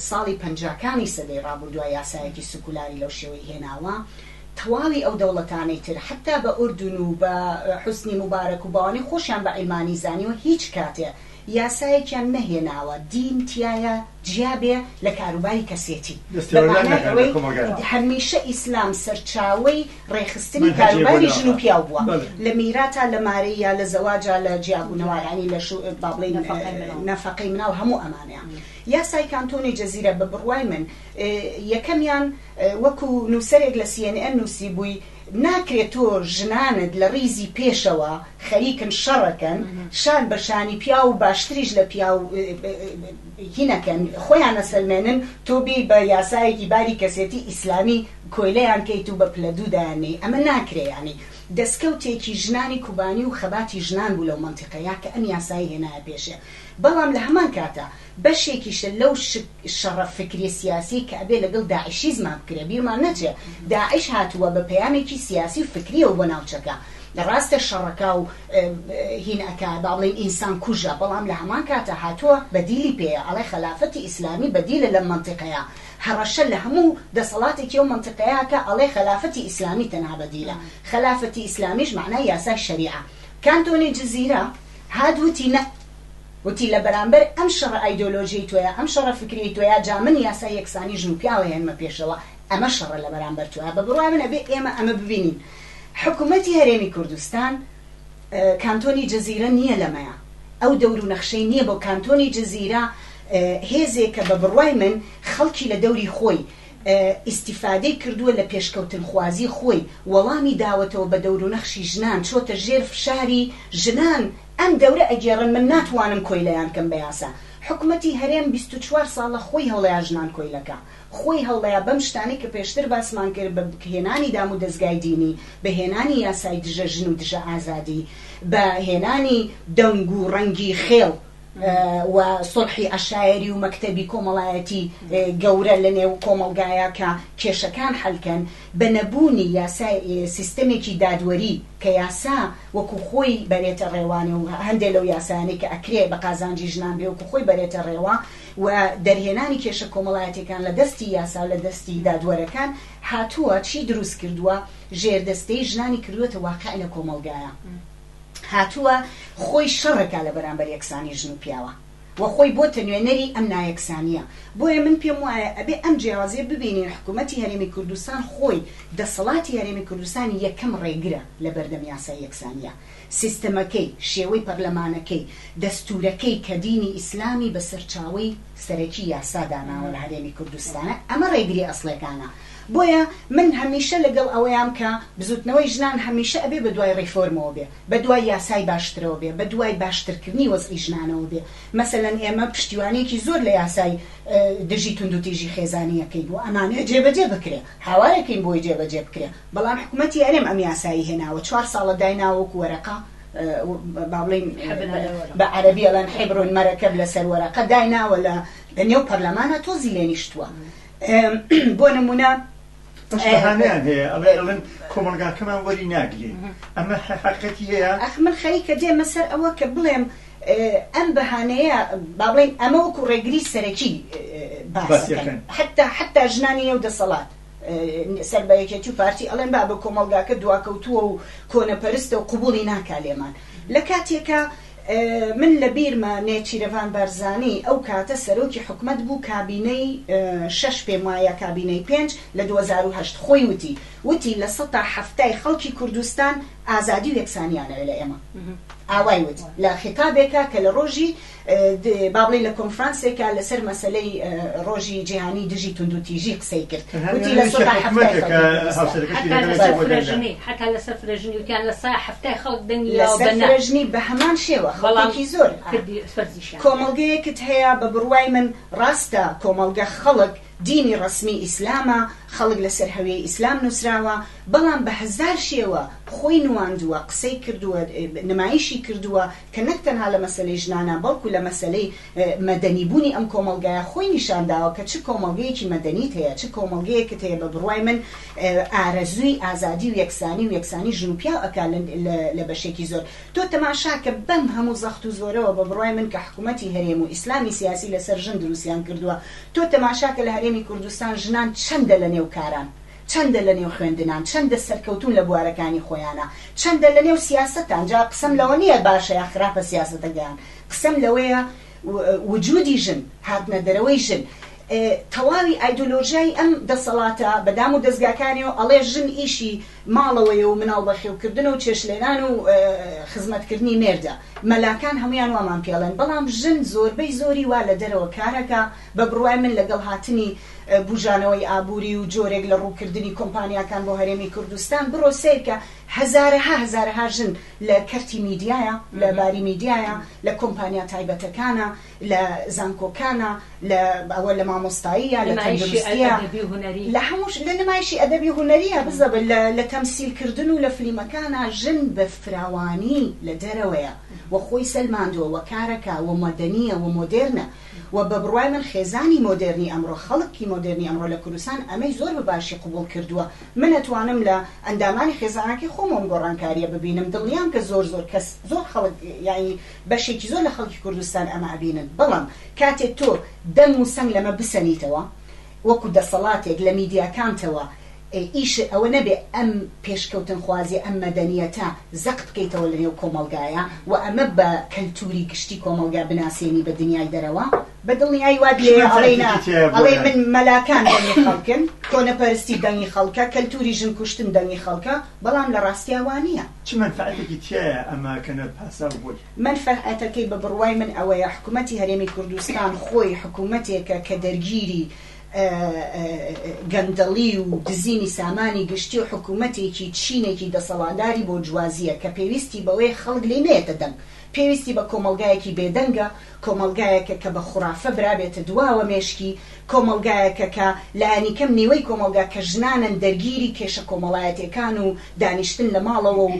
ساڵی پەنجاکانی سەدەی ڕابردووە یاسایەکی سکولاری لەو شێوەی هێناوە تەواوی ئەو دەوڵەتانەی تر حتا بە ئوردون و بە حوسنی مبارەک و باوانەی خۆشیان بە عیلمانی زانیوە هیچ کاتێ یاسایەکیان نەهێناوە دین تایە جیابێ لە کاروباری کەسێتی هەمیشە ئیسلام سەرچاوەی ڕێخستنی کاروباری ژن و پیاو بووە لە میراتا لە مارەیە لە زەواجا لە جیابوونەوەیانی لە بابڵێ نەفەقەی مناو هەموو ئەمانەیە یاسای کانتۆنی جەزیرە بە بڕوای من یەکەمیان وەکو نووسەرێک لە CNN نووسی بووی ناکرێت تۆ ژنانت لە ڕیزی پێشەوە خەریکن شەڕەکەن شان بەشانی پیا و باشتریش لە پیا و هینەکەن خۆیان نەسەلمێنن تۆ بێ بە یاسایەکی باری کەسێتی ئیسلامی کۆیلەیان کەیت و بە پلەدوودایانێ ئەمە ناکرێیانی دەستکەوتێکی ژنانی کوبانی و خەباتی ژنان بوو لەو منتیقەیە کە ئەم یاسایی هێنایە پێشێ بەڵام لە هەمان کاتە بەشێکیشە لەو شەڕە فکری سیاسی کە ئەبێ لەگەڵ داعشی زمان بکرێ بیرمان نەچێ داعش هاتووە بە پەیامێکی سیاسی و فکریەوە بۆ ناوچەکە ڕاستە شەڕەکە و هینەکە باڵێن ئینسان کوژە بەڵام لە هەمان کاتە هاتووە بەدیلی پێیە ئەڵێ خەلافەتی ئیسلامی بەدیلە لە منتیقەیە هەڕەشە لە هەموو دەسەڵاتێکی ئەو منتیقەیە کە ئەڵێ خەلافەتی ئیسلامی تەنها بەدیلە خەلافەتی ئیسلامیش معنای یاسای شەریعە کانتۆنی جەزیرە هادووتی نە وتی لە بەرامبەر ئەم شەڕە ئایدۆلۆژیی تۆیە ئەم شەڕە فکری تۆیە جا من یاسای یەکسانی ژن و پیاوە هێنمە پێشەوە ئەمە شەڕە لە بەرامبەر تۆیە بە بڕوای من ئەبێ ئێمە ئەمە ببینین حکوومەتی هەرێمی کوردستان کانتۆنی جەزیرە نییە لەمەیە ئەو دەور و نەخشەی نییە بۆ کانتۆنی جەزیرە هێزێکە بە بڕوای من خەڵکی لە دەوری خۆی ئیستیفادەی کردووە لە پێشکەوتن خوازی خۆی وەڵامی داوەتەوە بە دەور و نەخشی ژنان چۆتە ژێر فشاری ژنان ئەم دەورە ئەگێڕن من ناتوانم کۆیلەیان کەم بە یاسا حکوومەتی هەرێم 24 ساڵە خۆی هەڵەیە ژنان کۆیلەکە خۆی هەڵەیە بەم شتانی کە پێشتر باسمان کرد بە هێنانی دام و دەستگای دینی بە هێنانی یاسای دژە ژن و دژە ئازادی بە هێنانی دەنگ و ڕەنگی خێڵ و سڵحی عەشایری و مەکتەبی کۆمەڵایەتی گەورە لە نێو کۆمەڵگایە کە کێشەکان حەلکەن بە نەبوونی یاسای سیستەمێکی دادوەری کە یاسا وەکو خۆی بەرێتە ڕێوانێ و هەندێک لەو یاسایانەی کە ئەکرێ بە قازانجی ژنان بێ وەکو خۆی بەرێتە ڕێوە و دەرهێنانی کێشە کۆمەڵایەتەکان لە دەستی یاسا و لە دەستی دادوەرەکان هاتووە چی دروست کردووە ژێردەستەی ژنانی کردووەتە واقع لە کۆمەڵگایە هاتووە خۆی شەڕەکە لە بەرامبەر یەکسانی ژن و پیاوە و خۆی بۆتە نوێنەری ئەم نایەکسانیە بۆیە من پێم وایە ئەبێ ئەم جیاوازیە ببینین حکوومەتی هەرێمی کوردستان خۆی دەسەڵاتی هەرێمی کوردستانی یەکەم ڕێگرە لە بەردەم یاسای یەکسانیە سیستەمەکەی شێوەی پەرلەمانەکەی دەستورەکەی کە دینی ئیسلامی بە سەرچاوەی سەرەکی یاسا داناوە لە هەرێمی کوردستانە ئەمە ڕێگری ئەسڵەکانە بۆیە من هەمیشە لەگەڵ ئەوەیان کە بزوتنەوەی ژنان هەمیشە ئەبێ بە دوای ڕیفۆرمەوە بێ بە دوای یاسای باشترەوە بێ بە دوای باشترکردنی وەزعی ژنانەوە بێ مەسەلەن ئێمە پشتیوانێکی زۆر لە یاسای دژی تونند و تیژی خێزانیەکەی بوو ئەمانەیە جێبەجێ بکرێ هاوارێکین بۆی جێبەجێ بکرێ بەڵام حکوومەتی هەرێم ئەم یاسایی هێناوە 4 ساڵە دایناوەکو وەرەقە باڵین بە عەرەبی ئەڵێن حیبرون مەرەکەب لەسەر وەرەقە دایناوە لە نێو پەرلەمانە تۆزی لێنیشتووە بۆ نمونە بەهانەیان هەیە ئەڵێن کۆمەڵگاکەمان وەری ناگرێ ئەمە حقیقەتی هەیە من خەریکە دێمە سەر ئەوە کە بڵێم ئەم بەهانەیە با بڵێن ئەمە وەکو ڕێگری سەرەکی باسەکەن حتا ژنانی نێو دەسەڵات سەر بە یەکێتی و پارتی ئەڵێن با بە کۆمەڵگاکە دواکەوتووە و کۆنەپەرستە و قوبوڵی ناکا لێمان لە کاتێکە من لە بیرمە نێچیرەڤان بارزانی ئەو کاتە سەرۆکی حکومەت بوو کابینەی 6 پێم وایە کابینەی 5 لە 2008 خۆی وتی لە 170 خەڵکی کوردستان ئازادی و یەکسانیانەوێ لە ئێمە ئاوای وت لە خیتابێکە کە لە ڕۆژی بابڵێ لە کۆنفرانسێکە لەسەر مەسەلەی ڕۆژی جیهانی دژی تونند و تیژی قسەی کرد وتی لە 170 حتا لەسەر فرەژنی وتیان لە 170 خەڵک دەنگیەوە فرەژنی بە هەمان شێوە خەڵکی زۆر فەرزیشیان کۆمەڵگەیەکت هەیە بە بڕوای من ڕاستە کۆمەڵگە خەڵک دینی ڕسمی ئیسلامە، خەڵک لەسەر هەویەی ئیسلام نووسراوە، بەڵام بە هەزار شێوە خۆی نواندووە، قسەی کردووە، نمایشی کردووە کە نەک تەنها لە مەسەلەی ژنانە بەڵکو لە مەسەلەی مەدەنیبوونی ئەم کۆمەلگایە خۆی نیشانداوە کە چ کۆمەلگەیەکی مەدەنیت هەیە، چ کۆمەلگەیەکت هەیە بە بڕوای من ئارەزووی ئازادی و یەکسانی ژن و پیا ئەکا لە بەشێکی زۆر. تۆ تەماشاکە بەم هەموو زەخت و زۆرەوە بە بڕوای من کە حکوومەتی هەرێم و ئیسلامی سیاسی لەسەر ژن دروستیان کردووە، تۆ تەماشاکە لە هەرێمی کوردستان ژنان چەندە لە نێو کاران، چەندە لە نێو خوێندنان، چەندە سەرکەوتون لە بوارەکانی خۆیانە، چەندە لە نێو سیاسەتان. جا قسەم لەوە نییە باشە یا خراپە سیاسەتەکەیان، قسەم لەوەیە وجودی ژن، هاتنە دەرەوەی ژن، تەواوی ئایدۆلۆژیای ئەم دەسەڵاتە بەدام و دەستگاکانیەوە ئەڵێ ژن ئیشی ماڵەوەیە و مناڵ بەخێوکردن و چێشلێنان و خزمەتکردنی مێردە. مەلاکان هەمویان وامان پێڵێن، بەڵام ژن زۆربەی زۆری وا لە دەرەوە کارەکە بە بڕوای من لەگەڵ هاتنی بوژانەوەی ئابووری و جۆرێک لە ڕووکردنی کۆمپانیاکان بۆ هەرێمی کوردستان بڕۆ سیر کە هەزارها ژن لە کەرتی میدیایە، لە باری میدیایە، لە کۆمپانیا تایبەتەکانە، لە زانکۆکانە، ئەوە لە مامۆستاییە، لە تەندروستیە، لە هەمووش لە نمایشی ئەدەبی هونەریە بزەبن، لە تەمسیلکردن و لە فلیمەکانە ژن بە فراوانی لە دەرەوەیە و خۆی سەلماندووە و کارەکە و مەدەنیە و مۆدێرنە و بە بڕوای من خێزانی مۆدێرنی ئەمڕۆ، خەڵکی مۆدێرنی ئەمڕۆ لە کوردستان ئەمەی زۆر بە باشی قبول کردووە. من ئەتوانم لە ئەندامانی خێزانەکەی خۆمم گۆڕانکاریە ببینم، دڵنیام کە زۆر کەس زۆر خەڵک یعنی بەشێکی زۆر لە خەڵکی کوردستان ئەمە ئەبینن. بەڵام کاتێک تۆ دەم و سەنگ لەمە بسەنیتەوە وەکو دەسەڵاتێک لە میدیاکانتەوە، ئیش ئەوە نەبێ ئەم پێشکەوتن خوازی ئەم مەدەنیەتە زەقت بکەیتەوە لە نێو کۆمەلگایە و ئەمە بە کەلتوری گشتی کۆمەلگا بناسیێنی بە دنیای دەرەوە، بە دڵنیایی وا لێ ئەڵێ من مەلاکان دەنگی خەڵکن، کۆنەپەرستی دەنگی خەڵکە، کەلتوری ژن کوشتن دەنگی خەڵکە، بەڵام لە ڕاستیا وانە. چ منفعەتێکی تایە ئەمە کەنە پاسا بووی؟ منفعەتەکەی بە بڕوای من ئەوەیە حکوومەتی هەرێمی کوردستان خۆی حکوومەتێکە کە دەرگیری گەندەڵی و دزینی سامانی گشتی و حکوومەتێکی چینێکی دەسەڵاتداری بۆ جوازیە کە پێویستی بەوەی خەڵک لێ نێتە دەنگ، پێویستی بە کۆمەلگایەکی بێدەنگە، کۆمەلگایەکە کە بە خوڕافە برابێتە دواوە مێشکی، کۆمەلگایەکە کە لایەنی کەم نیوەی کۆمەلگا کە ژنانن دەرگیری کێشە کۆمەڵایەتەکان و دانیشتن لە ماڵەوە و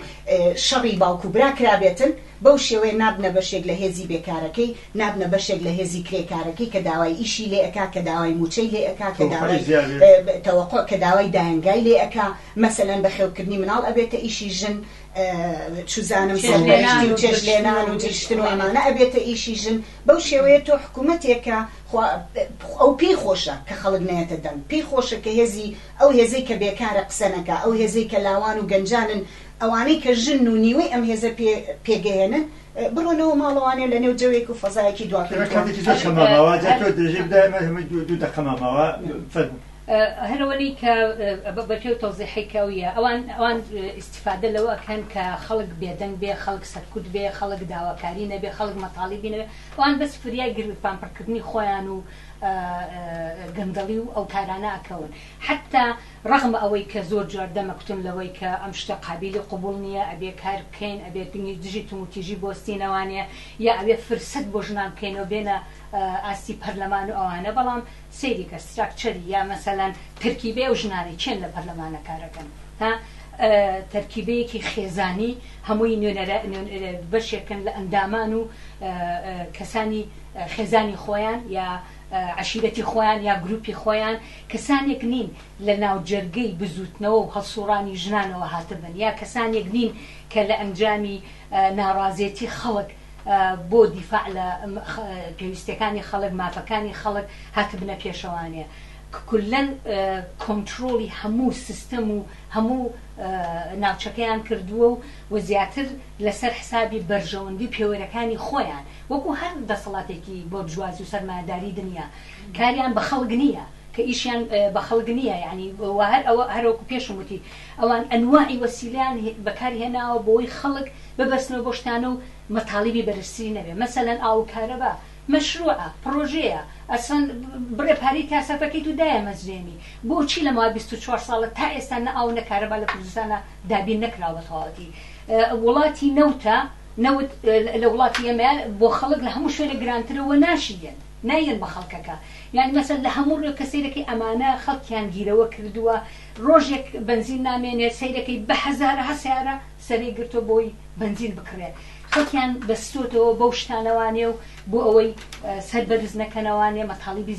شەڕی باوکو برا کرابێتن، بەو شێوەیە نابنە بەشێک لە هێزی بێکارەکەی، نابنە بەشێک لە هێزی کرێکارەکەی کە داوای ئیشی لێ ئەکا، کە داوای موچەی لێ ئەکا، کە داوای تەوەقع، کە داوای دایەنگای لێ ئەکا، مەسەلەن بەخێوکردنی مناڵ ئەبێتە ئیشی ژن، چوزانم سەربەشتی و چێشلێنان و جشتن و ئەمانە ئەبێتە ئیشی ژن. بەو شێوەیە تۆ حکوومەتێکە ئەو پێی خۆشە کە خەڵک نێتە دەنگ، پێی خۆشە کە هێزی ئەو هێزەی کە بێکارە قسە نەکا، ئەو هێزەی کە لاوان و گەنجانن، ئەوانەی کە ژن و نیوەی ئەم هێزە پێگەهێنن، بڕۆنەوە ماڵەوانێ لە نێو جەوێک و فەزایەکی دوو دەقەمەوە هەرەوەی کە بەپێ و تەوزیحێکەویە ئەوان ئیسیفادە لەوەکەن کە خەڵک بێدەنگ بێ، خەڵک سەرکوت بێ، خەڵک داواکاری نەبێ، خەڵک مەتاڵیبی نەبێ، ئەوان بەس فریای گرپانپڕکردنی خۆیان و گەندەڵی و ئەو کارانە ئەکەون. حتا ڕغم ئەوەی کە زۆر جار دەمەکتون لەوەی کە ئەم شتە قابلی قبول نییە، ئەبێ کار بکەین، ئەبێ دژی توموتیژی بۆستینەوانێ، یا ئەبێ فرسەت بۆ ژنان بکەینەوە بێنە ئاسی پەرلەمان و ئەوانە. بەڵام سەیری کە ستراکچەری یا مەسەلەن ترکیبێ و ژنانی چێن لە پەرلەمانە کارەکەن، تەرکیبەیەکی خێزانی هەمووی بەشێکن لە ئەندامان و کەسانی خێزانی خۆیان یا عشیرەتی خۆیان یا گروپی خۆیان، کەسانێک نین لە ناوجەرگەی بزوتنەوە و هەڵسوڕانی ژنانەوە هاتبن، یا کەسانێک نین کە لە ئەنجامی ناڕازێتی خەڵک بۆ دیفاع لە پێویستەکانی خەڵک، مافەکانی خەڵک هاتبنە پێشەوانێ. کولەن کۆنتترۆلی هەموو سیستەم و هەموو ناوچەکەیان کردووە و زیاتر لەسەر حسابی بەرژەوەندی پێوەرەکانی خۆیان، وەکو هەر دەسەڵاتێکی بۆ جوازی و سەرمایەداری دنیا کاریان بە خەڵک نییە، کە ئیشیان بە خەڵک نییە، یعنی ئەوە هەروەکو پێشم وتی ئەوان ئەنواعی وەسیلیان بەکاری هێناوە بۆی خەڵک ببەستنەوە بۆ شتانە و مەتاڵیبی بەرزتری نەبێ. مەسەلەن ئاو کارەبا مەشروعە، پرۆژەیە، ئەسڵەن بڕێ پارەی تاسەفەکەیت و دایە مەزرێنی، بۆچی لە ماوەی 24 ساڵە تا ئێستا نە ئاو نە کارەبا لە کوردستانە دابین نەکراوە تەواوەتی. وڵاتی نەوتە نەوت لە وڵاتی ئێمە بۆ خەڵک لە هەموو شوێنە گرانترەوە ناشیدێن، نایەن بە خەڵکەکە یعنی مەسەن لە هەموو ڕێ کە سەیرەکەی ئەمانە خەڵکیان گیرەوە کردووە ڕۆژێک بنزین نامێنێت سەیرەکەی بە هەزارە هەسیارە سەری گرتۆ بۆی بنزین بکڕێت خەڵکیان بەستۆتەوە بەو شتانەوانێ و بۆ ئەوەی سەربەرز نەکەنەوانێ مەتاڵیبی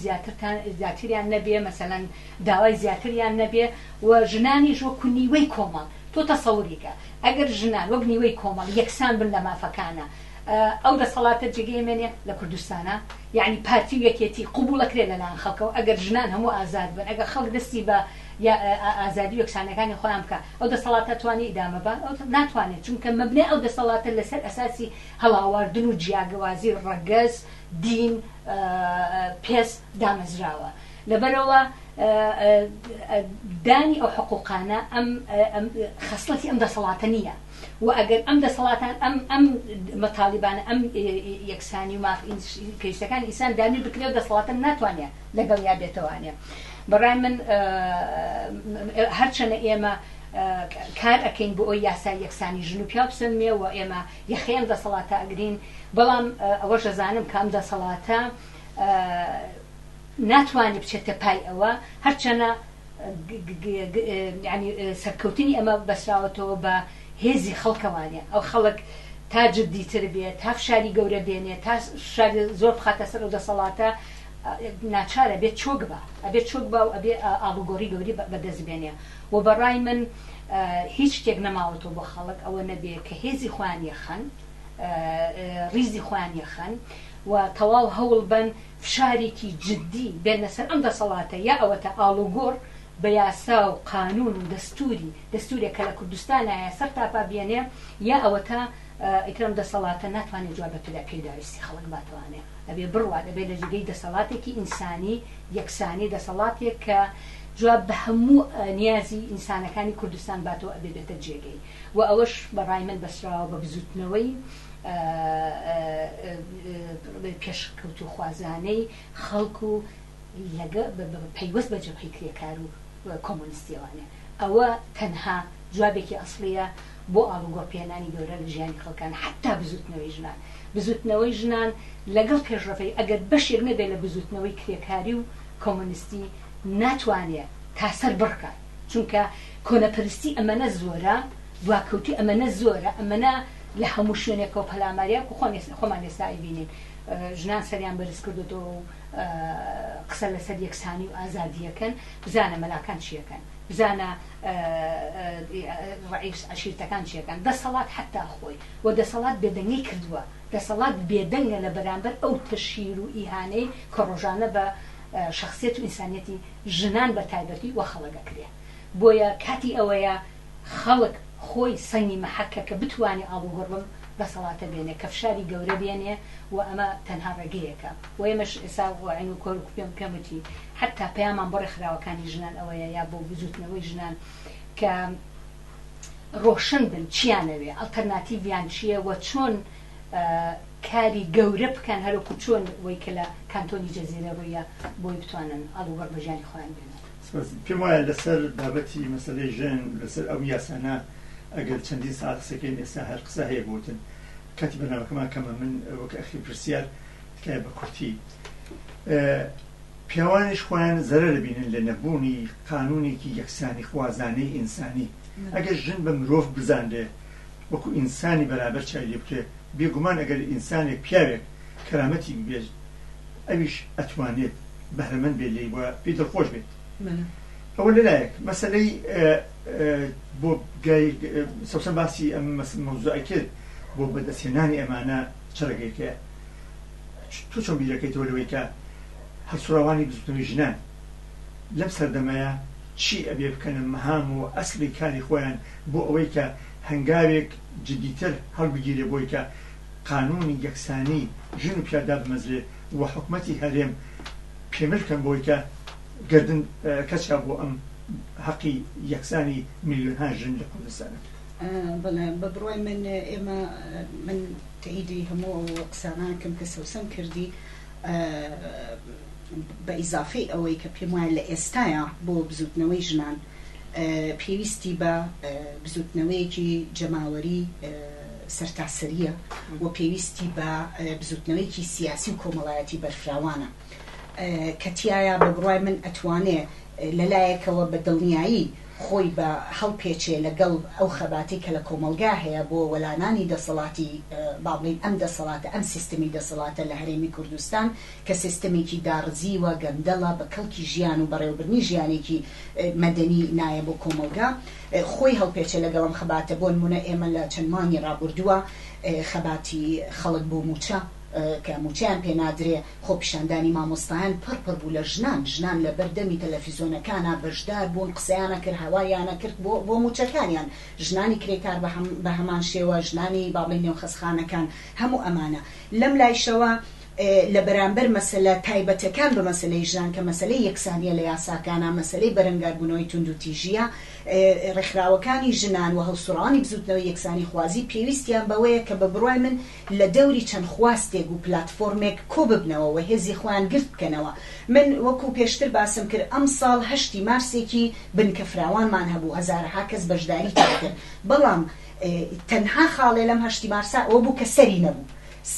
زیاتریان نەبێ مەسەلەن داوای زیاتریان نەبێ و ژنانی ژۆ نیوەی کۆمەڵ تۆ تەسەوریکە ئەگەر ژنان وەک نیوەی کۆمەڵ یەکسان بن لە مافەکانە ئەو دەسەڵاتە جێگەیەمێنێ لە کوردستانە یعنی پارتی و یەکێتی قوبوڵەکرێت لەلایەن خەڵکەوە ئەگەر ژنان هەموو ئازاد بن ئەگەر خەڵک دەستی بە ئازادی و یەکسانەکانی خۆیان بکە ئەو دەسەڵاتە توانی ئیدامە بە ئەو ناتوانێت چونکە مەبنێ ئەو دەسەڵاتە لەسەر ئەساسی هەڵاواردن و جیاگەوازی ڕەگەز دین پێس دامەزراوە لەبەرەوە دانی ئەو حقوقانە ئەم خەسڵەتی ئەم دەسەڵاتە نییە و ئەگەر ئەم دەسەڵاتان ئەم مەتاڵیبانە ئەم یەکسانی و کەیسەکانی ئینسان دامیر بکرێ و دەسەڵاتە ناتوانێت لەگەڵ یا بێتەوانێ بەڕای من هەرچەنە ئێمە کار ئەەکەین بۆ ئەوی یاسای یەکسانی ژن و پیا بسەنمێ و ئێمە یەخەیەم دەسەڵاتە ئەگرین بەڵام ئەوەش دەزانم کام دەسەڵاتە ناتوانێت بچێتە پای ئەوە هەرچەنە ینی سەرکەوتنی ئەمە بەسراوەتەوە بە هێزی خەڵکەوانێ ئەو خەڵک تا جددیتر بێت تا فشاری گەورە بێنێت تا شاری زۆر بخاتە سەر ئەو دەسەڵاتە ناچارە بێت چۆک بە ئەبێت چۆک بە و ئەبێ ئاڵوگۆڕی گەوری بەدەست بێنێ و بەڕای من هیچ شتێک نەماوەتەوە بۆ خەڵک ئەوە نەبێ کە هێزی خۆیان یەخەن ریزی خۆیان یەخەن و تەواو هەوڵ بن فشارێکی جددی بێنە سەر ئەم دەسەڵاتە یا ئەوەتە ئاڵوگۆڕ بە یاسا و قانون و دەستورێک کە لە کوردستانە سەر تاپا بێنێ یا ئەوەتە ئیترم دەسەڵاتە ناتوانێت جواب بە پێداکەی داویستی خەڵک باتوانێت ئەبێ بڕوات ئەبێ لە جگەی دەسەڵاتێکی ئینسانی یەکسانی دەسەڵاتێک کە جواب بە هەموو نیازی ئینسانەکانی کوردستان باتەوە ئەبێ بێتە جێگەی و ئەوەش بەڕای من بەسراوە بە بزوتنەوەی پێشکەوت و خوازانەی خەڵک و لەگە پەیوەست بە جەبهەی کرێکار و کۆمۆنیستیەوانێ ئەوە تەنها جوابێکی ئەسڵیە بۆ ئاڵوگۆڕ پێێنانی گەورە لە ژیانی خەڵکان حتا بزوتنەوەی ژنان لەگەڵ پێشڕەفەی ئەگەر بەشێک نەبێت لە بزوتنەوەی کرێکاری و کۆمۆنیستی ناتوانێت تاسەر بڕکات چونکە کۆنەپەرستی ئەمەنە زۆرە دواکەوتی ئەمەنە زۆرە ئەمەنە لە هەموو شوێنێکەوە پەلاماریە و خۆمان ئێستا بینین ژنان سەریان بەرز کردوەوە و قسە لەسەر یەکسانی و ئازادیەکەن بزانە مەلاکان چیەکەن بزانە ڕئیس عەشیرەتەکان چیەکەن دەسەڵات حتا خۆی و دەسەڵات بێدەنگی کردووە دەسەڵات بێدەنگە لە بەرامبەر ئەو تەشیر و ئیهانەی کە ڕۆژانە بە شخصیت و ئینسانیەتی ژنان بە تایبەتی وە خەڵکەکرێ بۆیە کاتی ئەوەیە خەڵک خۆی سەنگی مەحەکە کە بتوانێت ئاڵوگۆڕ بم دەسەڵاتە بێنێ کە فشاری گەورە بێنێ و ئەمە تەنها ڕێگەیەکە و ئێمەش ئێستا عین و کۆر و پێم کەمەتی حتا پەیامان بۆ ڕێکخراوەکانی ژنان ئەوەیە یا بۆ بزوتنەوەی ژنان کە ڕۆشن بن چیانەوێ ئەڵتەرناتیڤیان چییە و چۆن کاری گەورە بکەن هەروەکو چۆن وەی کە لە کانتۆنی جەزیرە ڕوویە بۆی بتوانن ئاڵوگۆڕ بە ژیانی خۆیان بێنن پێم وایە لەسەر بابەتی مەسەلەی ژن لەسەر ئەو یاسانە ئەگەر چەندین ساعت قسەکەین ئێستا هەر قسە هەیە بۆتن کاتی بەناوەکەمان کەمە من وەک ئەخی پرسیار تکایە بە کورتی پیاوانیش خۆیان زەرەر بینن لە نەبوونی قانونێکی یەکسانی خوازانەی ئینسانی ئەگەر ژن بە مرۆڤ بزاندێ وەکو ئینسانی بەرابەر چای لێ بکرێ بێگومان ئەگەر ئینسانێک پیاوێک کەرامەتی بێت ئەویش ئەتوانێت بەهرەمەند بێت لێی وە پێی دڵخۆش بێت ئەوە لەلایەک مەسەلەی بۆ سەوسەن باسی ئەم مەوزوعی کرد بۆ بەدەستهێنانی ئەمانە چڕێگەیەکەیە تۆ چۆن بیرەکەیتەوە لەوەی کە هەڵسوڕاوانی بزوتنەوەی ژنان لەم سەردەمەیە چی ئەبێ بکەنە مەهام و ئەسلی کاری خۆیان بۆ ئەوەی کە هەنگاوێک جدیتر هەڵبگیرێ بۆی کە قانونی یەکسانی ژن و پیادا بمەزرێ و حکومەتی هەرێم پێمرکەن بۆی کە گردن کەچا بۆ ئەم حەقی یەکسانی میلیۆنها ژن لە کوردستانە بەڵێ بە بڕوای من ئێمە من تەئیدی هەموو قسانانکەم کە سەوسەم کردی بە ئیزافەی ئەوەی کە پێم وایە لە ئێستایە بۆ بزوتنەوەی ژنان پێویستی بە بزوتنەوەیەکی جەماوەری سەرتاسەریە و پێویستی بە بزوتنەوەیکی سیاسی و کۆمەڵایەتی بەرفراوانە کە تایە بە بڕای من ئەتوانێ لەلایەکەوە بە دڵنیایی خۆی بە هەڵپێچێ لەگەڵ ئەو خەباتی کە لە کۆمەلگا هەیە بۆ وەلانانی دەسەڵاتی باڵین ئەم دەسەڵاتە ئەم سیستمی دەسەڵاتە لە هەرێمی کوردستان کە سیستمێکی داڕزیوە گەندەڵە بە کەڵکی ژیان و بەڕێوەبرنی ژیانێکی مەدەنی نایە بۆ کۆمەلگا خۆی هەڵپێچێ لەگەڵ ئەم خەباتە بۆ نمونە ئێمە لە چەند مانگی ڕابردووە خەباتی خەڵک بۆ موچە کە موچیان پێ نادرێ خۆ پیشاندانی مامۆستایان پڕ بوو لە ژنان لە بەردەمی تەلەڤیزۆنەکانە بەشدار بوون قسەیانە کرد هەوایانە کرد بۆ موچەکانیان ژنانی کرێکار بە هەمان شێوە ژنانی باڵی نێوخەسخانەکان هەموو ئەمانە لەم لایشەوە لە بەرامبەر مەسەلە تایبەتەکان بە مەسەلەی ژنان کە مەسەلەی یەکسانیە لە یاساکانە مەسەلەی بەرەنگاربوونەوەی تونند و تیژیە ڕێکخراوەکانی ژنان و هەڵسوڕانی بزوتنەوەی یەکسانی خوازی پێویستیان بەوەیە کە بە بڕای من لە دەوری چەند خواستێک و پلاتفۆرمێک کۆ ببنەوە و هێزی خۆیان گرت بکەنەوە من وەکو پێشتر باسم کرد ئەم ساڵ 8 مارسێکی بنکە فراوانمان هەبوو هەزارها کەس بەشداری کرد بەڵام تەنها خاڵێ لەم 8 مارسا ئەوە بوو کە سەری نەبوو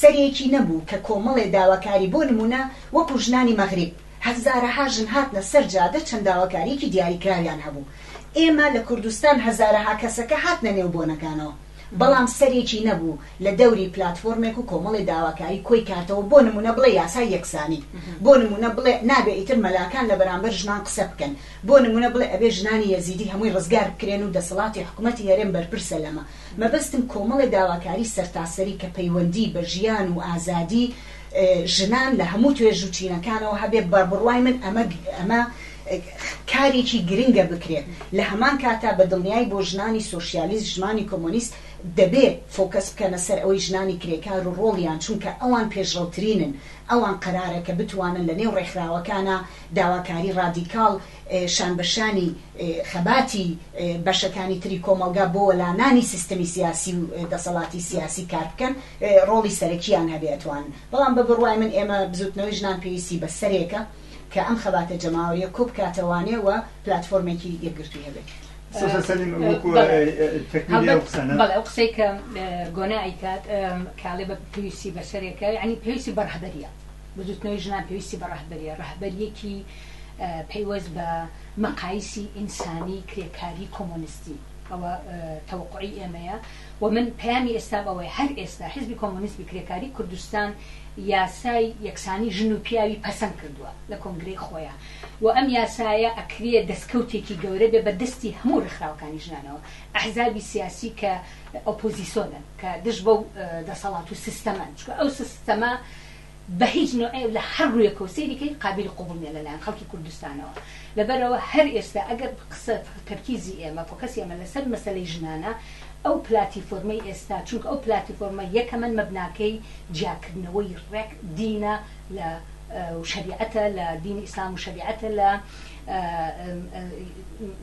سەرێکی نەبوو کە کۆمەڵێ داواکاری بۆ نمونە وەکو ژنانی مەغریب هەزارها ژن هاتنە سەر جادە چەند داواکاریکی دیاریکراویان هەبوو ئێمە لە کوردستان هەزارها کەسەکە هاتنە نێوبۆنەکانەوە بەڵام سەرێکی نەبوو لە دەوری پلاتفۆرمێک و کۆمەڵی داواکاری کۆی کاتەوە بۆ نمونە بڵێ یاسای یەکسانی بۆ نمونە بڵێ نابێ ئیتر مەلاکان لە بەرامبەر ژنان قسە بکەن بۆ نمونە بڵێ ئەبێ ژنانی یەزیدی هەمووی ڕزگار بکرێن و دەسەڵاتی حکوومەتی هەرێم بەرپرسە لەمە مەبەستم کۆمەڵی داواکاری سەرتاسەری کە پەیوەندی بە ژیان و ئازادی ژنان لە هەموو توێژ و چینەکانەوە هەبێ بەڕوای من ئەمە کارێکی گرنگە بکرێت لە هەمان کاتا بە دڵنیایی بۆ ژنانی سۆشیالیست ژنانی کۆمۆنیست دەبێ فۆکەس بکەنە سەر ئەوەی ژنانی کرێکار و ڕۆڵیان چونکە ئەوان پێشڕەوترینن ئەوان قەرارە کە بتوانن لە نێو ڕێکخراوەکانە داواکاری ڕادیکاڵ شانبەشانی خەباتی بەشەکانی تری کۆمەلگا بۆ وەلانانی سیستەمی سیاسی و دەسەڵاتی سیاسی کار بکەن ڕۆڵی سەرەکیان هەبێتوان بەڵام بە بڕوای من ئێمە بزوتنەوەی ژنان پێویستی بە سەرێکە کە ئەم خەباتە جەماوەریە کۆ بکاتەوانێ و پلاتفۆرمێکی یەکگرتووی هەبێت بەڵێ ئەو قسەی کە گۆنایی کات کاڵێ بە پێویستی بەسەرێکە یعنی پێویستی بە ڕەهبەریە بزوتنەوەی ژنان پێویستی بە ڕەهبەریە ڕەهبەریەکی پەیوەست بە مەقایسی ئینسانی کرێکاری کۆمۆنیستی ئەوە تەوەقعی ئێمەیە و من پەیامی ئێستا بەوەی هەر ئێستا حیزبی کۆمۆنیستی کرێکاری کوردستان یاسای یەکسانی ژن و پیاوی پەسەند کردووە لە کۆنگرەی خۆیان و ئەم یاسایە ئەکرێ دەستکەوتێکی گەورە بێ بە دەستی هەموو ڕێکخراوەکانی ژنانەوە ئەحزابی سیاسی کە ئۆپۆزیسیۆنن کە دژ بەو دەسەڵات و سیستەمان چونکە ئەو سیستەمە بە هیچ نوعێ لە هەر ڕوویەکە و سەیریکەی قابلی قوبوڵ نیە لەلایەن خەڵکی کوردستانەوە لەبەرەوە هەر ئێستا ئەگەر قسە تەرکیزی ئێمە فۆکەسی ئێمە لەسەر مەسەلەی ژنانە ئەو پلاتیفۆرمەی ئێستا چونکە ئەو پلاتیفۆرمە یەکەمەن مەبناکەی جیاکردنەوەی ڕێک دینە لە شریعەتە لە دینی ئیسلام و شریعەتە لە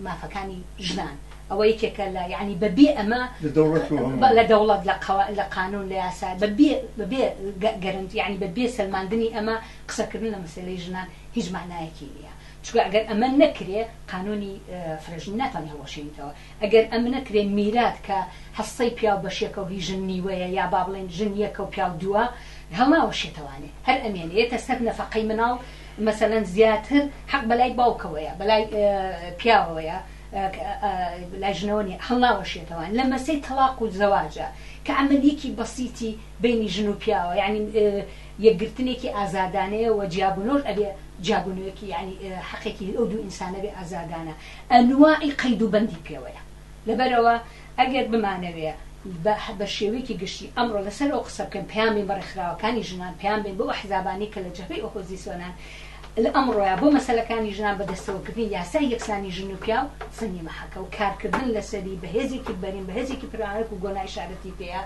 مافەکانی ژنان ئەوە یەکێکە لە یعنی بەبێ ئەمە لە دەوڵەت لە قانون لە یاسا بەبێ گەرنت یعنی بەبێ سەلماندنی ئەمە قسەکردن لە مەسەلەی ژنان هیچ معنایەکی نییە چونکە ئەگەر ئەمە نەکرێ قانونی فرێژن ناتوانێت هەڵەشێنیتەوە ئەگەر ئەمە نەکرێ میرات کە هەستەی پیاو بەشێکە و هی ژن نیوەیە یا با بڵێن ژن یەکە و پیاو دووە هەڵناوەشێتەوانێ هەر ئەمێنێتە سەر نەفەقەی مناڵ مەسەلەن زیاتر حەق بەلای باوکەوەیە بەلای پیاوەوەیە لای ژنەوە نیە هەڵناوەشێتەوان لە مەسەی تەلاق و زەواجە کە عەمەلیەکی بەسیتی بینی ژن و پیاوە یعنی یەکگرتنێکی ئازادانەیە و جیابوونەوەش ئەبێ جابوونەوەکی یعنی حەقێکی ئەو دوو ئینسانە بێ ئازادانە ئەنواعی قەید و بەندی پێوەیە لەبەرەوە ئەگەر بمانەوێ بە شێوەیەکی گشتی ئەمڕۆ لەسەر ئەو قسە بکەن پەیامی بەڕێکخراوەکانی ژنان پەیام بێن بۆ ئەحزابانی کە لە جەبهەی ئۆپۆزیسیۆنان لە ئەمڕۆیە بۆ مەسەلەکانی ژنان بەدەستەوەکردنی یاسای یەکسانی ژن و پیاو سنی مەحەکە و کارکردن لەسەری بەهێزێکی بەرین بەهێزێکی پرانەک و گۆنای شارەتی پێەیە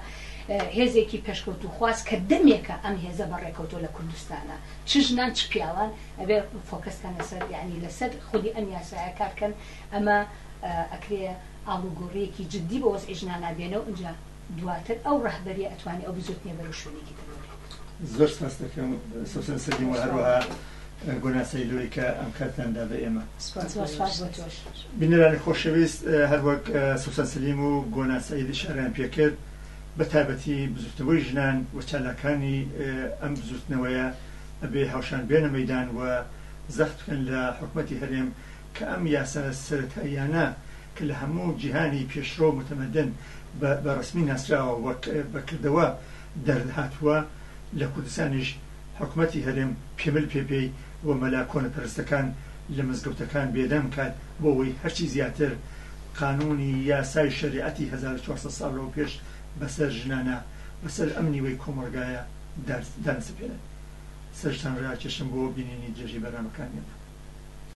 هێزێکی پێشکەوت و خواست کە دەمێکە ئەم هێزە بەڕێکەوتۆ لە کوردستانە چ ژنان چ پیاوان ئەبێ فۆکەسکەن لەسەر یعنی لەسەر خودی ئەم یاسایە کارکەن ئەمە ئەکرێ ئاڵوگۆڕەیەکی جددی بە وەزعی ژنانە بێنەوە ئەنجا دواتر ئەو ڕەهبەریە ئەتوانێت ئەو بزوتنیە بەرەو شوێنێکی تر زۆر سپاس دەکەم سوسن سەرگیم و هەروەها گۆناسەی لۆی کە ئەم کاتتاندا بە ئێمە بینەرانی خۆشەویست هەروەک سوسن سەلیم و گۆناسەی شاریان پێکرد بە تایبەتی بزوتنەوەی ژنان و چالاکانی ئەم بزوتنەوەیە ئەبێ هاوشان بێنە مەیدان و زەخت بکەن لە حکومەتی هەرێم کە ئەم یاسا سەرەتاییانە کە لە هەموو جیهانی پێشڕۆ متەمەدن بە ڕسمی ناسراوە وەک بەکردەوە دەرهاتووە لە کوردستانیش حکومەتی هەرێم پێمل پێپێی و مەلا کۆنەپەرستەکان لە مزگەوتەکان بێدەم کات بۆ ئەوەی هەرچی زیاتر قانونی یاسای شریعەتی 1400 ساڵ لەوە پێش بەسەر ژنانە بەسەر ئەم نیوەی کۆمەڵگایە دانسپێنن. سەرشتان ڕاکێشم بۆ بینینی درێژی بەرنامەکانیان.